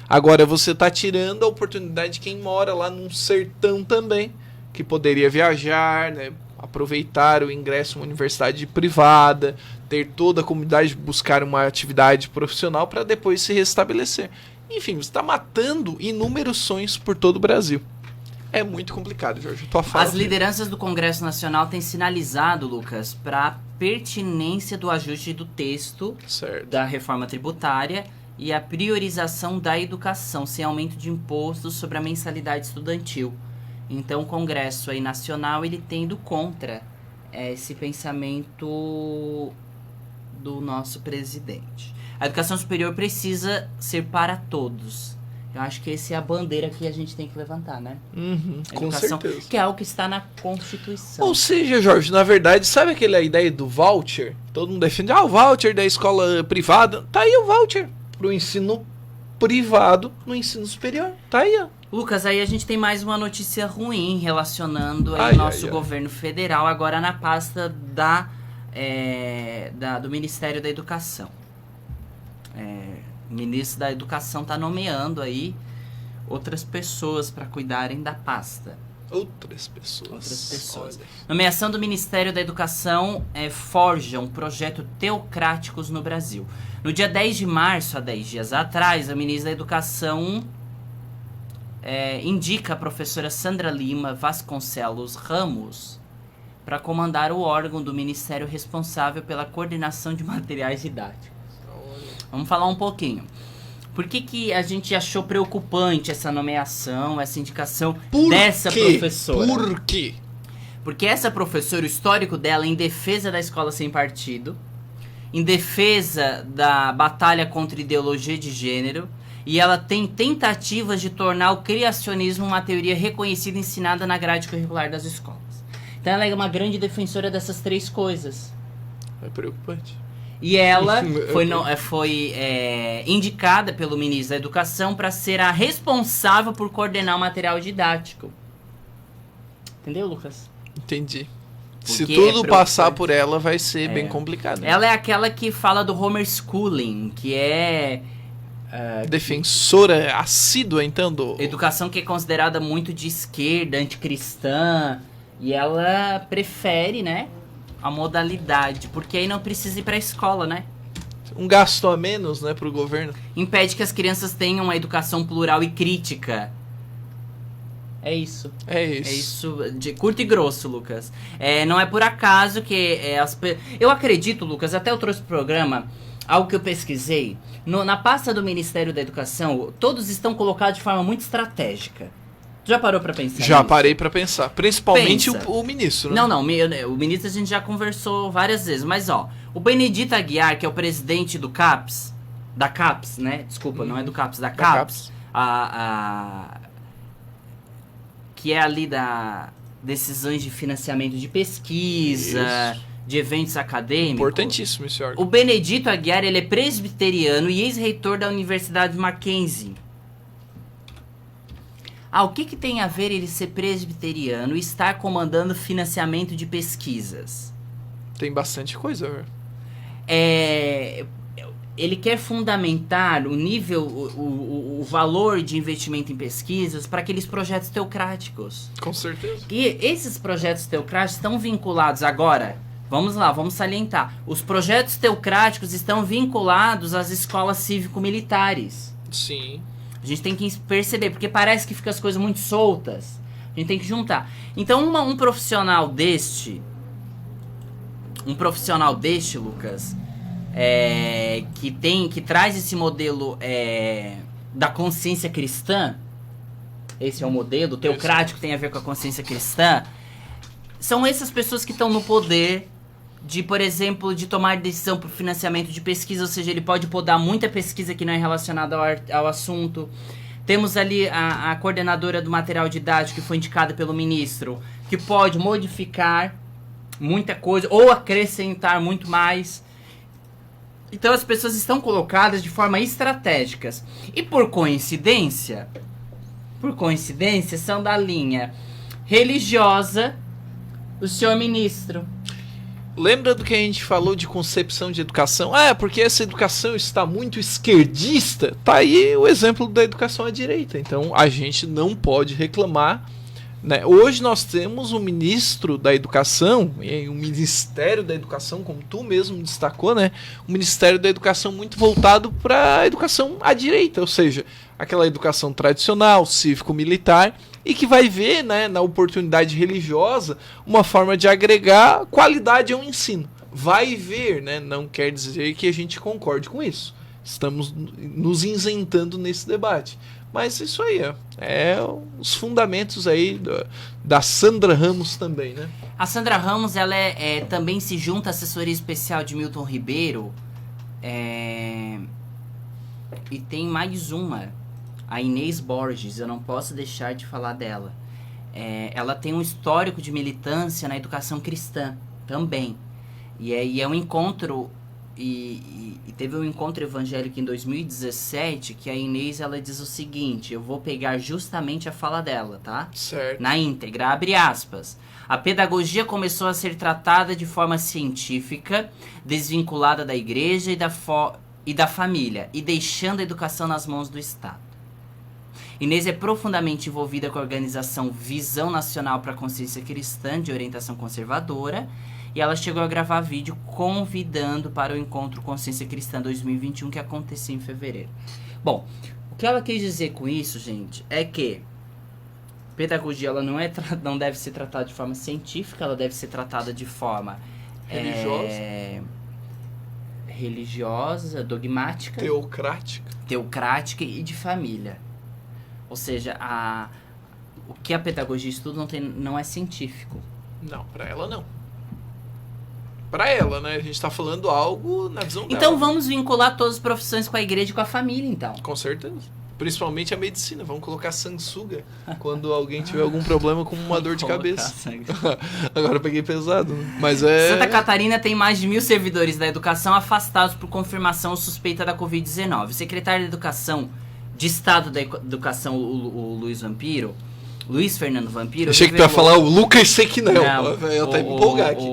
Agora você está tirando a oportunidade de quem mora lá num sertão também, que poderia viajar, né, aproveitar o ingresso em uma universidade privada, ter toda a comunidade buscar uma atividade profissional para depois se restabelecer. Enfim, você está matando inúmeros sonhos por todo o Brasil. É muito complicado, Jorge. As lideranças do Congresso Nacional têm sinalizado, Lucas, para a pertinência do ajuste do texto da reforma tributária e a priorização da educação, sem aumento de impostos sobre a mensalidade estudantil. Então, o Congresso aí nacional ele tem ido contra esse pensamento do nosso presidente. A educação superior precisa ser para todos. Eu acho que essa é a bandeira que a gente tem que levantar, né? Com certeza. Que é algo que está na Constituição. Ou seja, Jorge, na verdade, sabe aquela ideia do voucher? Todo mundo defende, o voucher da escola privada. Tá aí o voucher pro ensino privado no ensino superior. Tá aí, ó. Lucas, aí a gente tem mais uma notícia ruim relacionando aí o nosso governo federal, agora na pasta do Ministério da Educação. O ministro da Educação está nomeando aí outras pessoas para cuidarem da pasta. Outras pessoas. Olha. Nomeação do Ministério da Educação forja um projeto Teocráticos no Brasil. No dia 10 de março, há 10 dias atrás, a ministra da Educação indica a professora Sandra Lima Vasconcelos Ramos para comandar o órgão do Ministério responsável pela coordenação de materiais didáticos. Vamos falar um pouquinho. Por que a gente achou preocupante essa nomeação, essa indicação dessa professora? Por quê? Porque essa professora, o histórico dela em defesa da escola sem partido, em defesa da batalha contra ideologia de gênero, e ela tem tentativas de tornar o criacionismo uma teoria reconhecida e ensinada na grade curricular das escolas. Então ela é uma grande defensora dessas três coisas. É preocupante. E ela foi indicada pelo ministro da Educação para ser a responsável por coordenar o material didático. Entendeu, Lucas? Entendi. Se tudo passar por ela, vai ser bem complicado. Né? Ela é aquela que fala do homeschooling, que é... defensora assídua, então, do... Educação que é considerada muito de esquerda, anticristã. E ela prefere, né? A modalidade, porque aí não precisa ir pra escola, né? um gasto a menos, né, pro governo. Impede que as crianças tenham uma educação plural e crítica. É isso. É isso. É isso, de curto e grosso, Lucas. Não é por acaso que eu acredito, Lucas, até eu trouxe pro programa algo que eu pesquisei. Na pasta do Ministério da Educação, todos estão colocados de forma muito estratégica. Já parou pra pensar Já nisso? parei pra pensar. Principalmente Pensa. o ministro, né? Não, o ministro a gente já conversou várias vezes. Mas, ó, o Benedito Aguiar, que é o presidente do CAPES, da CAPES, né? Desculpa, não é do CAPES, da CAPES. Que é ali da decisões de financiamento de pesquisa, Isso. de eventos acadêmicos. Importantíssimo esse órgão. O Benedito Aguiar, ele é presbiteriano e ex-reitor da Universidade Mackenzie. O que tem a ver ele ser presbiteriano e estar comandando financiamento de pesquisas? Tem bastante coisa, velho. Ele quer fundamentar o nível, o valor de investimento em pesquisas para aqueles projetos teocráticos. Com certeza. E esses projetos teocráticos estão vinculados agora. Vamos lá, vamos salientar. Os projetos teocráticos estão vinculados às escolas cívico-militares. Sim. A gente tem que perceber, porque parece que fica as coisas muito soltas. A gente tem que juntar. Então, um profissional deste, Lucas, que traz esse modelo da consciência cristã, esse é o modelo teocrático, tem a ver com a consciência cristã, são essas pessoas que estão no poder de, por exemplo, de tomar decisão para o financiamento de pesquisa, ou seja, ele pode podar muita pesquisa que não é relacionada ao assunto. Temos ali a coordenadora do material didático, que foi indicada pelo ministro, que pode modificar muita coisa ou acrescentar muito mais. Então as pessoas estão colocadas de forma estratégicas. E por coincidência, são da linha religiosa o senhor ministro. Lembra do que a gente falou de concepção de educação? Porque essa educação está muito esquerdista. Tá aí o exemplo da educação à direita. Então a gente não pode reclamar, né? Hoje nós temos um ministro da educação, e um ministério da educação, como tu mesmo destacou, né? Um ministério da educação muito voltado para a educação à direita, ou seja, aquela educação tradicional, cívico-militar, e que vai ver, né, na oportunidade religiosa uma forma de agregar qualidade ao ensino. Vai ver, né? Não quer dizer que a gente concorde com isso. Estamos nos isentando nesse debate. Mas isso aí é os fundamentos aí da Sandra Ramos também, né? A Sandra Ramos, ela também se junta à assessoria especial de Milton Ribeiro. E tem mais uma, a Inês Borges, eu não posso deixar de falar dela. Ela tem um histórico de militância na educação cristã também. E é um encontro, e teve um encontro evangélico em 2017, que a Inês, ela diz o seguinte, eu vou pegar justamente a fala dela, tá? Certo. Na íntegra, abre aspas. A pedagogia começou a ser tratada de forma científica, desvinculada da igreja e da família, e deixando a educação nas mãos do Estado. Inês é profundamente envolvida com a organização Visão Nacional para a Consciência Cristã, de orientação conservadora, e ela chegou a gravar vídeo convidando para o encontro Consciência Cristã 2021, que aconteceu em fevereiro. Bom, o que ela quis dizer com isso, gente, é que pedagogia ela não deve ser tratada de forma científica, ela deve ser tratada de forma religiosa, dogmática, teocrática e de família. Ou seja, o que a pedagogia estuda não é científico. Não, para ela não. Para ela, né? A gente tá falando algo na visão dela. Então vamos vincular todas as profissões com a igreja e com a família, então. Com certeza. Principalmente a medicina. Vamos colocar sanguessuga quando alguém tiver algum problema com uma dor de cabeça. Agora eu peguei pesado, né? Mas Santa Catarina tem mais de 1.000 servidores da educação afastados por confirmação ou suspeita da Covid-19. O secretário de Estado da Educação, o Luiz Fernando Vampiro... Achei que tu ia falar o Lucas Sequinel. Eu até me empolgar aqui.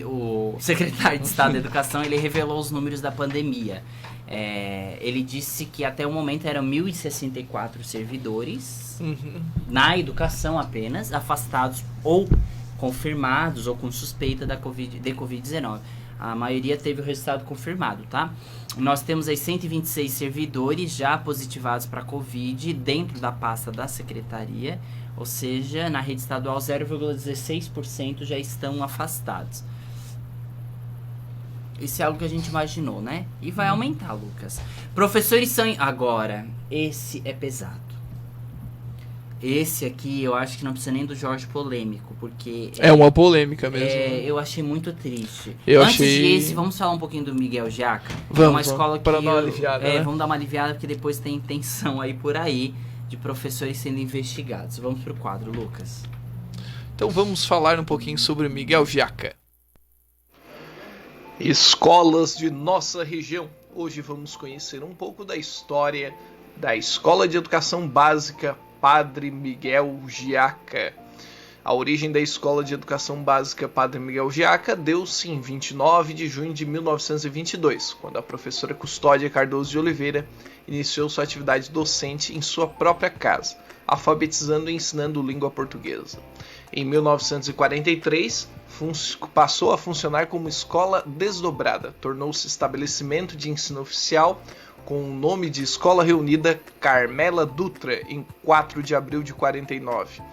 O secretário de Estado da Educação, ele revelou os números da pandemia. Ele disse que até o momento eram 1.064 servidores na educação apenas, afastados ou confirmados ou com suspeita de Covid-19. A maioria teve o resultado confirmado, tá? Nós temos aí 126 servidores já positivados para Covid dentro da pasta da secretaria, ou seja, na rede estadual 0,16% já estão afastados. Isso é algo que a gente imaginou, né? E vai aumentar, Lucas. Professores são... Agora, esse é pesado. Esse aqui, eu acho que não precisa nem do Jorge polêmico, porque... É uma polêmica mesmo. Eu achei muito triste. Antes de esse, vamos falar um pouquinho do Miguel Jaca. Vamos, é uma escola que para dar uma aliviada, né? Vamos dar uma aliviada, porque depois tem tensão aí por aí de professores sendo investigados. Vamos pro quadro, Lucas. Então vamos falar um pouquinho sobre o Miguel Jaca. Escolas de nossa região. Hoje vamos conhecer um pouco da história da Escola de Educação Básica Padre Miguel Jaca. A origem da Escola de Educação Básica Padre Miguel Jaca deu-se em 29 de junho de 1922, quando a professora Custódia Cardoso de Oliveira iniciou sua atividade docente em sua própria casa, alfabetizando e ensinando língua portuguesa. Em 1943, passou a funcionar como escola desdobrada, tornou-se estabelecimento de ensino oficial com o nome de Escola Reunida Carmela Dutra, em 4 de abril de 49.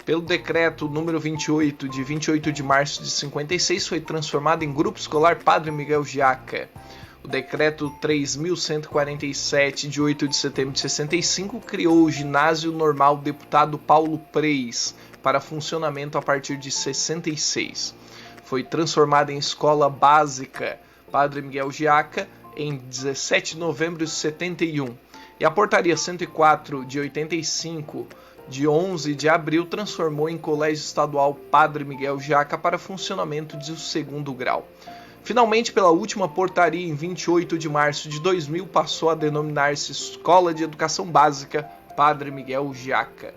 Pelo decreto número 28, de 28 de março de 56, foi transformado em Grupo Escolar Padre Miguel Jaca. O decreto 3.147, de 8 de setembro de 65, criou o Ginásio Normal Deputado Paulo Preis, para funcionamento a partir de 66. Foi transformada em Escola Básica Padre Miguel Jaca, em 17 de novembro de 71, e a portaria 104 de 85, de 11 de abril, transformou em Colégio Estadual Padre Miguel Jaca para funcionamento de segundo grau. Finalmente, pela última portaria, em 28 de março de 2000, passou a denominar-se Escola de Educação Básica Padre Miguel Jaca.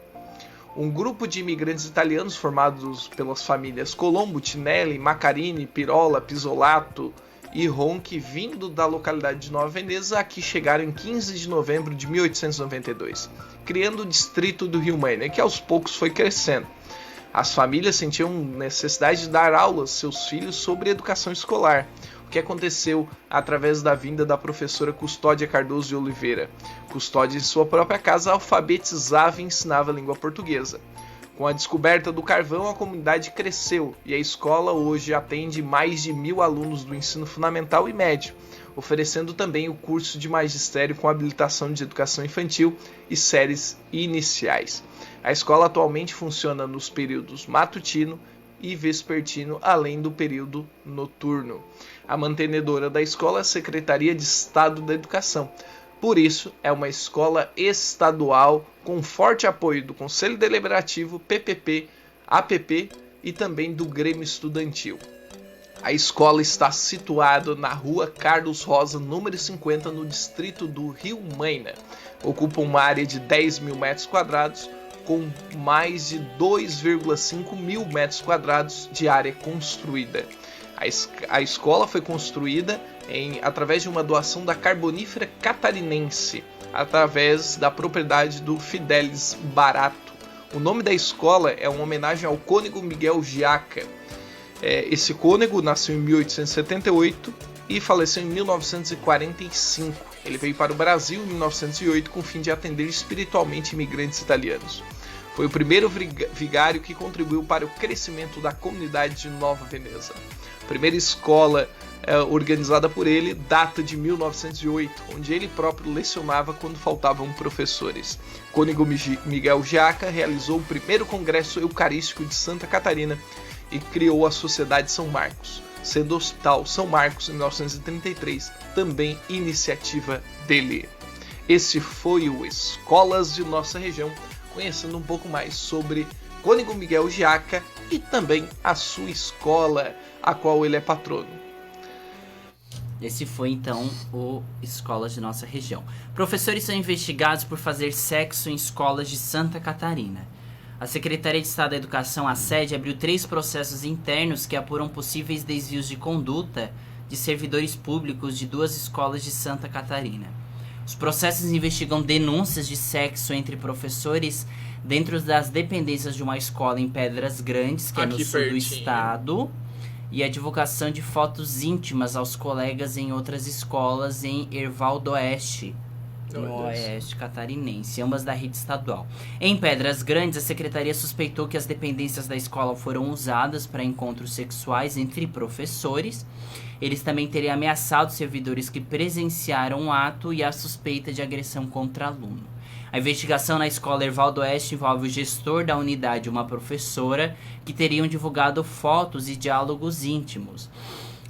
Um grupo de imigrantes italianos formados pelas famílias Colombo, Tinelli, Macarini, Pirola, Pisolato e Ronchi, vindo da localidade de Nova Veneza, aqui chegaram em 15 de novembro de 1892, criando o distrito do Rio Maina, que aos poucos foi crescendo. As famílias sentiam necessidade de dar aulas aos seus filhos sobre educação escolar, o que aconteceu através da vinda da professora Custódia Cardoso de Oliveira. Custódia, em sua própria casa, alfabetizava e ensinava a língua portuguesa. Com a descoberta do carvão, a comunidade cresceu e a escola hoje atende mais de 1.000 alunos do ensino fundamental e médio, oferecendo também o curso de magistério com habilitação de educação infantil e séries iniciais. A escola atualmente funciona nos períodos matutino e vespertino, além do período noturno. A mantenedora da escola é a Secretaria de Estado da Educação. Por isso, é uma escola estadual com forte apoio do Conselho Deliberativo, PPP, APP e também do Grêmio Estudantil. A escola está situada na rua Carlos Rosa, número 50, no distrito do Rio Maina. Ocupa uma área de 10 mil metros quadrados, com mais de 2,5 mil metros quadrados de área construída. A escola foi construída através de uma doação da Carbonífera Catarinense, através da propriedade do Fidelis Barato. O nome da escola é uma homenagem ao cônego Miguel Jaca. Esse cônego nasceu em 1878 e faleceu em 1945. Ele veio para o Brasil em 1908 com o fim de atender espiritualmente imigrantes italianos. Foi o primeiro vigário que contribuiu para o crescimento da comunidade de Nova Veneza. A primeira escola organizada por ele data de 1908, onde ele próprio lecionava quando faltavam professores. Cônego Miguel Jaca realizou o primeiro Congresso Eucarístico de Santa Catarina e criou a Sociedade São Marcos, sendo o Hospital São Marcos em 1933 também iniciativa dele. Esse foi o Escolas de Nossa Região, conhecendo um pouco mais sobre Cônego Miguel Jaca e também a sua escola, a qual ele é patrono. Esse foi então o Escolas de Nossa Região. Professores são investigados por fazer sexo em escolas de Santa Catarina. A Secretaria de Estado da Educação, a SED, abriu 3 processos internos que apuram possíveis desvios de conduta de servidores públicos de 2 escolas de Santa Catarina. Os processos investigam denúncias de sexo entre professores dentro das dependências de uma escola em Pedras Grandes, que é no sul do estado, e a divulgação de fotos íntimas aos colegas em outras escolas em Erval do Oeste, no Oeste Catarinense, ambas da rede estadual. Em Pedras Grandes, a secretaria suspeitou que as dependências da escola foram usadas para encontros sexuais entre professores. Eles também teriam ameaçado servidores que presenciaram o ato e a suspeita de agressão contra aluno. A investigação na escola Erval do Oeste envolve o gestor da unidade e uma professora que teriam divulgado fotos e diálogos íntimos.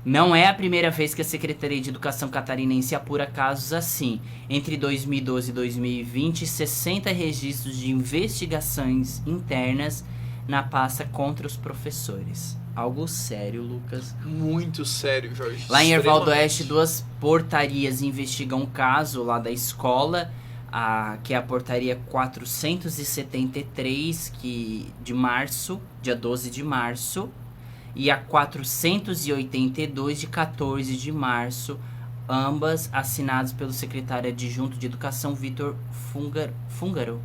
Não é a primeira vez que a Secretaria de Educação catarinense apura casos assim. Entre 2012 e 2020, 60 registros de investigações internas na pasta contra os professores. Algo sério, Lucas. Muito sério, Jorge. Lá em Erval do Oeste, 2 portarias investigam o caso lá da escola, que é a portaria 473, de março, dia 12 de março, e a 482 de 14 de março, ambas assinadas pelo secretário adjunto de Educação, Vitor Fúngaro.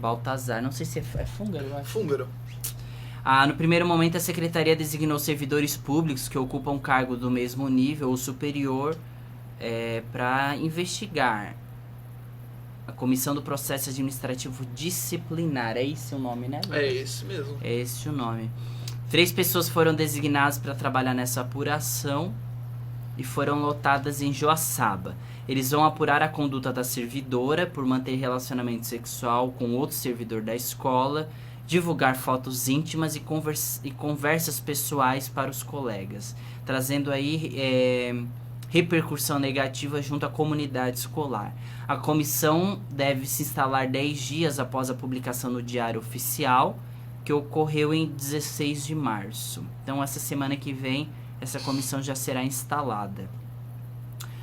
Baltazar, não sei se é Fúngaro, eu acho. Fúngaro. No primeiro momento, a secretaria designou servidores públicos que ocupam cargo do mesmo nível ou superior para investigar. A Comissão do Processo Administrativo Disciplinar, é esse o nome, né, Lucas? É esse mesmo. É esse o nome. 3 pessoas foram designadas para trabalhar nessa apuração e foram lotadas em Joaçaba. Eles vão apurar a conduta da servidora por manter relacionamento sexual com outro servidor da escola, divulgar fotos íntimas e conversas pessoais para os colegas, trazendo aí repercussão negativa junto à comunidade escolar. A comissão deve se instalar 10 dias após a publicação no Diário Oficial, que ocorreu em 16 de março. Então, essa semana que vem, essa comissão já será instalada.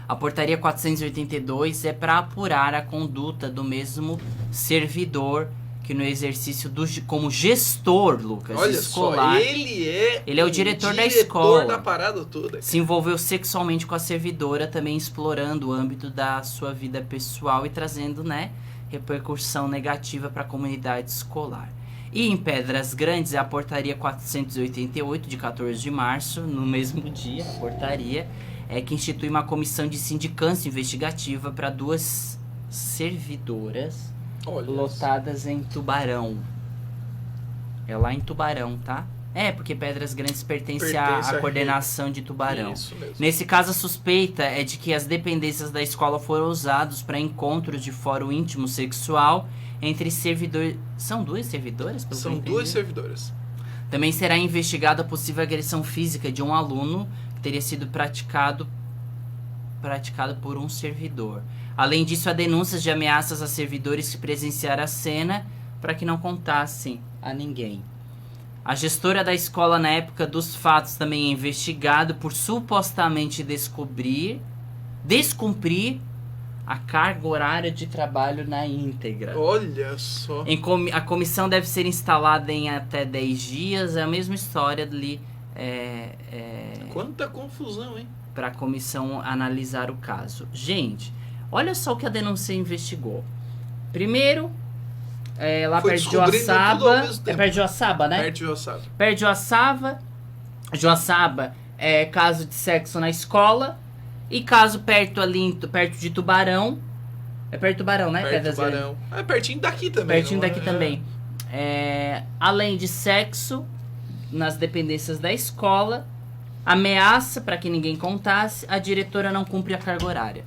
A portaria 482 é para apurar a conduta do mesmo servidor que no exercício como gestor, Lucas, olha escolar. Só, ele é o diretor da escola. Da parada toda. Se envolveu sexualmente com a servidora, também explorando o âmbito da sua vida pessoal e trazendo, repercussão negativa para a comunidade escolar. E em Pedras Grandes, é a portaria 488, de 14 de março, no mesmo dia, a portaria, que institui uma comissão de sindicância investigativa para 2 servidoras lotadas em Tubarão. É lá em Tubarão, tá? Porque Pedras Grandes pertence à coordenação de Tubarão. Isso mesmo. Nesse caso, a suspeita é de que as dependências da escola foram usadas para encontros de fórum íntimo sexual entre servidores. São 2 servidoras? São 2 servidoras. Também será investigada a possível agressão física de um aluno que teria sido praticado por um servidor. Além disso, há denúncias de ameaças a servidores que presenciaram a cena para que não contassem a ninguém. A gestora da escola na época dos fatos também é investigada por supostamente descumprir a carga horária de trabalho na íntegra. Olha só. A comissão deve ser instalada em até 10 dias. É a mesma história ali. Quanta confusão, hein? Para a comissão analisar o caso. Gente, olha só o que a denúncia investigou. Primeiro, lá perto de Joaçaba. Perto de Joaçaba, né? Perto de Joaçaba. Perto de Joaçaba. Joaçaba é caso de sexo na escola. E caso perto de Tubarão. É perto de Tubarão, né? Perto de Tubarão. É pertinho daqui também. Pertinho daqui também. Além de sexo, nas dependências da escola, ameaça para que ninguém contasse, a diretora não cumpre a carga horária.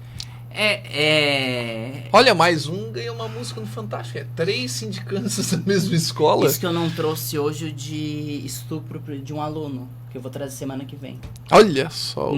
Olha, mais um ganhou uma música no Fantástico. 3 sindicâncias da mesma escola. Isso que eu não trouxe hoje de estupro de um aluno, que eu vou trazer semana que vem. Olha só.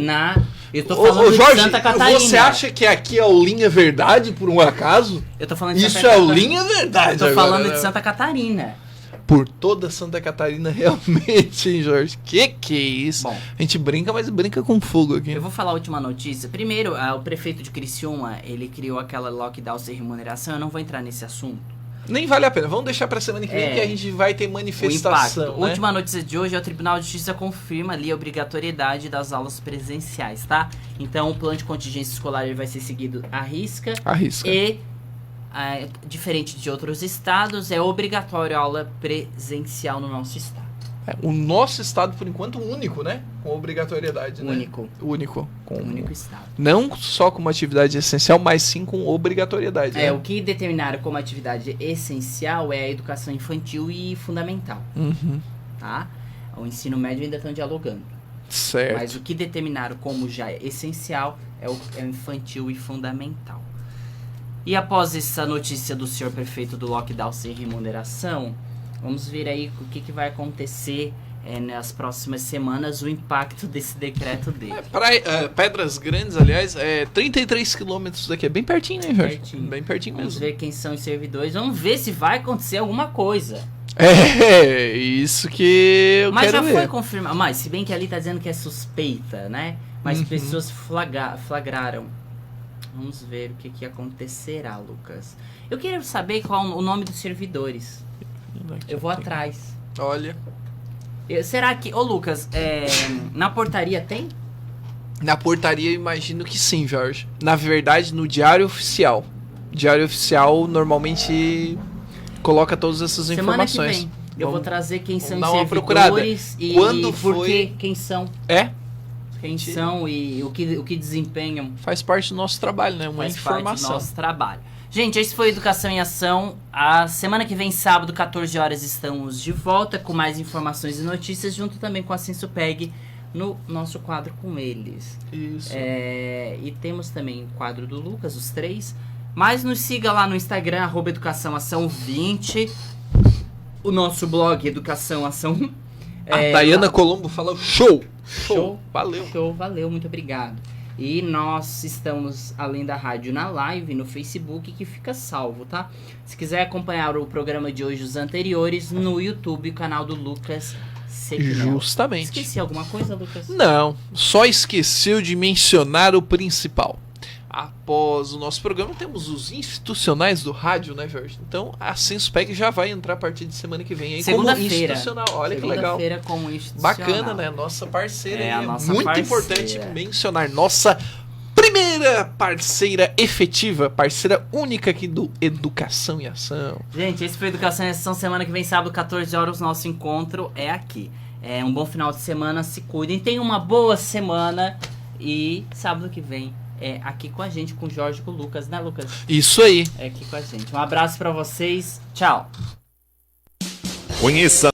Eu tô falando Jorge, de Santa Catarina. Você acha que aqui é o Linha Verdade, por um acaso? Eu tô falando de Isso é o Linha Verdade. Eu tô falando de Santa Catarina. Por toda Santa Catarina, realmente, hein, Jorge? Que é isso? Bom, a gente brinca, mas brinca com fogo aqui. Eu vou falar a última notícia. Primeiro, o prefeito de Criciúma, ele criou aquela lockdown sem remuneração. Eu não vou entrar nesse assunto. Nem vale a pena. Vamos deixar pra semana que vem que a gente vai ter manifestação. O impacto. Né? Última notícia de hoje é o Tribunal de Justiça confirma ali a obrigatoriedade das aulas presenciais, tá? Então, o plano de contingência escolar ele vai ser seguido à risca. E, diferente de outros estados, é obrigatório a aula presencial no nosso estado. O nosso estado, por enquanto, único, né? Com obrigatoriedade, Único. né? Único. Único estado. Não só como atividade essencial, mas sim com obrigatoriedade. É, né? o que determinaram como atividade essencial é a educação infantil e fundamental, tá? O ensino médio ainda estão dialogando. Certo. Mas o que determinaram como já é essencial é o infantil e fundamental. E após essa notícia do senhor prefeito do lockdown sem remuneração, vamos ver aí o que vai acontecer nas próximas semanas, o impacto desse decreto dele. Pedras Grandes, aliás, 33 quilômetros daqui. É bem pertinho, né, Jorge? Bem pertinho Vamos mesmo. ver quem são os servidores. Vamos ver se vai acontecer alguma coisa. É, isso que eu Mas quero já ver. foi confirmado. Mas, se bem que ali tá dizendo que é suspeita, né? Mas pessoas flagraram. Vamos ver o que acontecerá, Lucas. Eu queria saber qual o nome dos servidores. Eu vou atrás. Olha. Será que... Ô, Lucas, na portaria tem? Na portaria, eu imagino que sim, Jorge. Na verdade, no Diário Oficial. Diário Oficial normalmente coloca todas essas Semana que informações. vem. Eu vou trazer quem são os dar uma procurada. servidores e Quando por foi- que, quem são. Quem Gente. são e o que desempenham. Faz parte do nosso trabalho, né? Uma Faz parte do informação. nosso trabalho. Gente, esse foi Educação em Ação. A semana que vem, sábado, 14 horas, estamos de volta com mais informações e notícias, junto também com a Sensupeg no nosso quadro com eles. Isso. E temos também o quadro do Lucas, os três. Mas nos siga lá no Instagram, @educaçãoação20. O nosso blog, Educação Ação. A Dayana Colombo fala show! Show. Valeu! Show, valeu, muito obrigado. E nós estamos, além da rádio, na live, no Facebook, que fica salvo, tá? Se quiser acompanhar o programa de hoje, os anteriores, no YouTube, o canal do Lucas Sequinel. Justamente. Esqueci alguma coisa, Lucas? Não, só esqueceu de mencionar o principal. Após o nosso programa, temos os institucionais do rádio, né, Jorge? Então, a Sensupeg já vai entrar a partir de semana que vem aí como Segunda-feira. institucional. Olha que legal. Segunda-feira como institucional. Bacana, né? Nossa parceira. É, a aí. nossa Muito parceira. importante mencionar. Nossa primeira parceira efetiva, parceira única aqui do Educação e Ação. Gente, esse foi Educação e Ação. Semana que vem, sábado, 14 horas, nosso encontro é aqui. Um bom final de semana, se cuidem. Tenham uma boa semana. E sábado que vem aqui com a gente, com o Jorge e com o Lucas, né, Lucas? Isso aí. É aqui com a gente. Um abraço pra vocês. Tchau. Conheça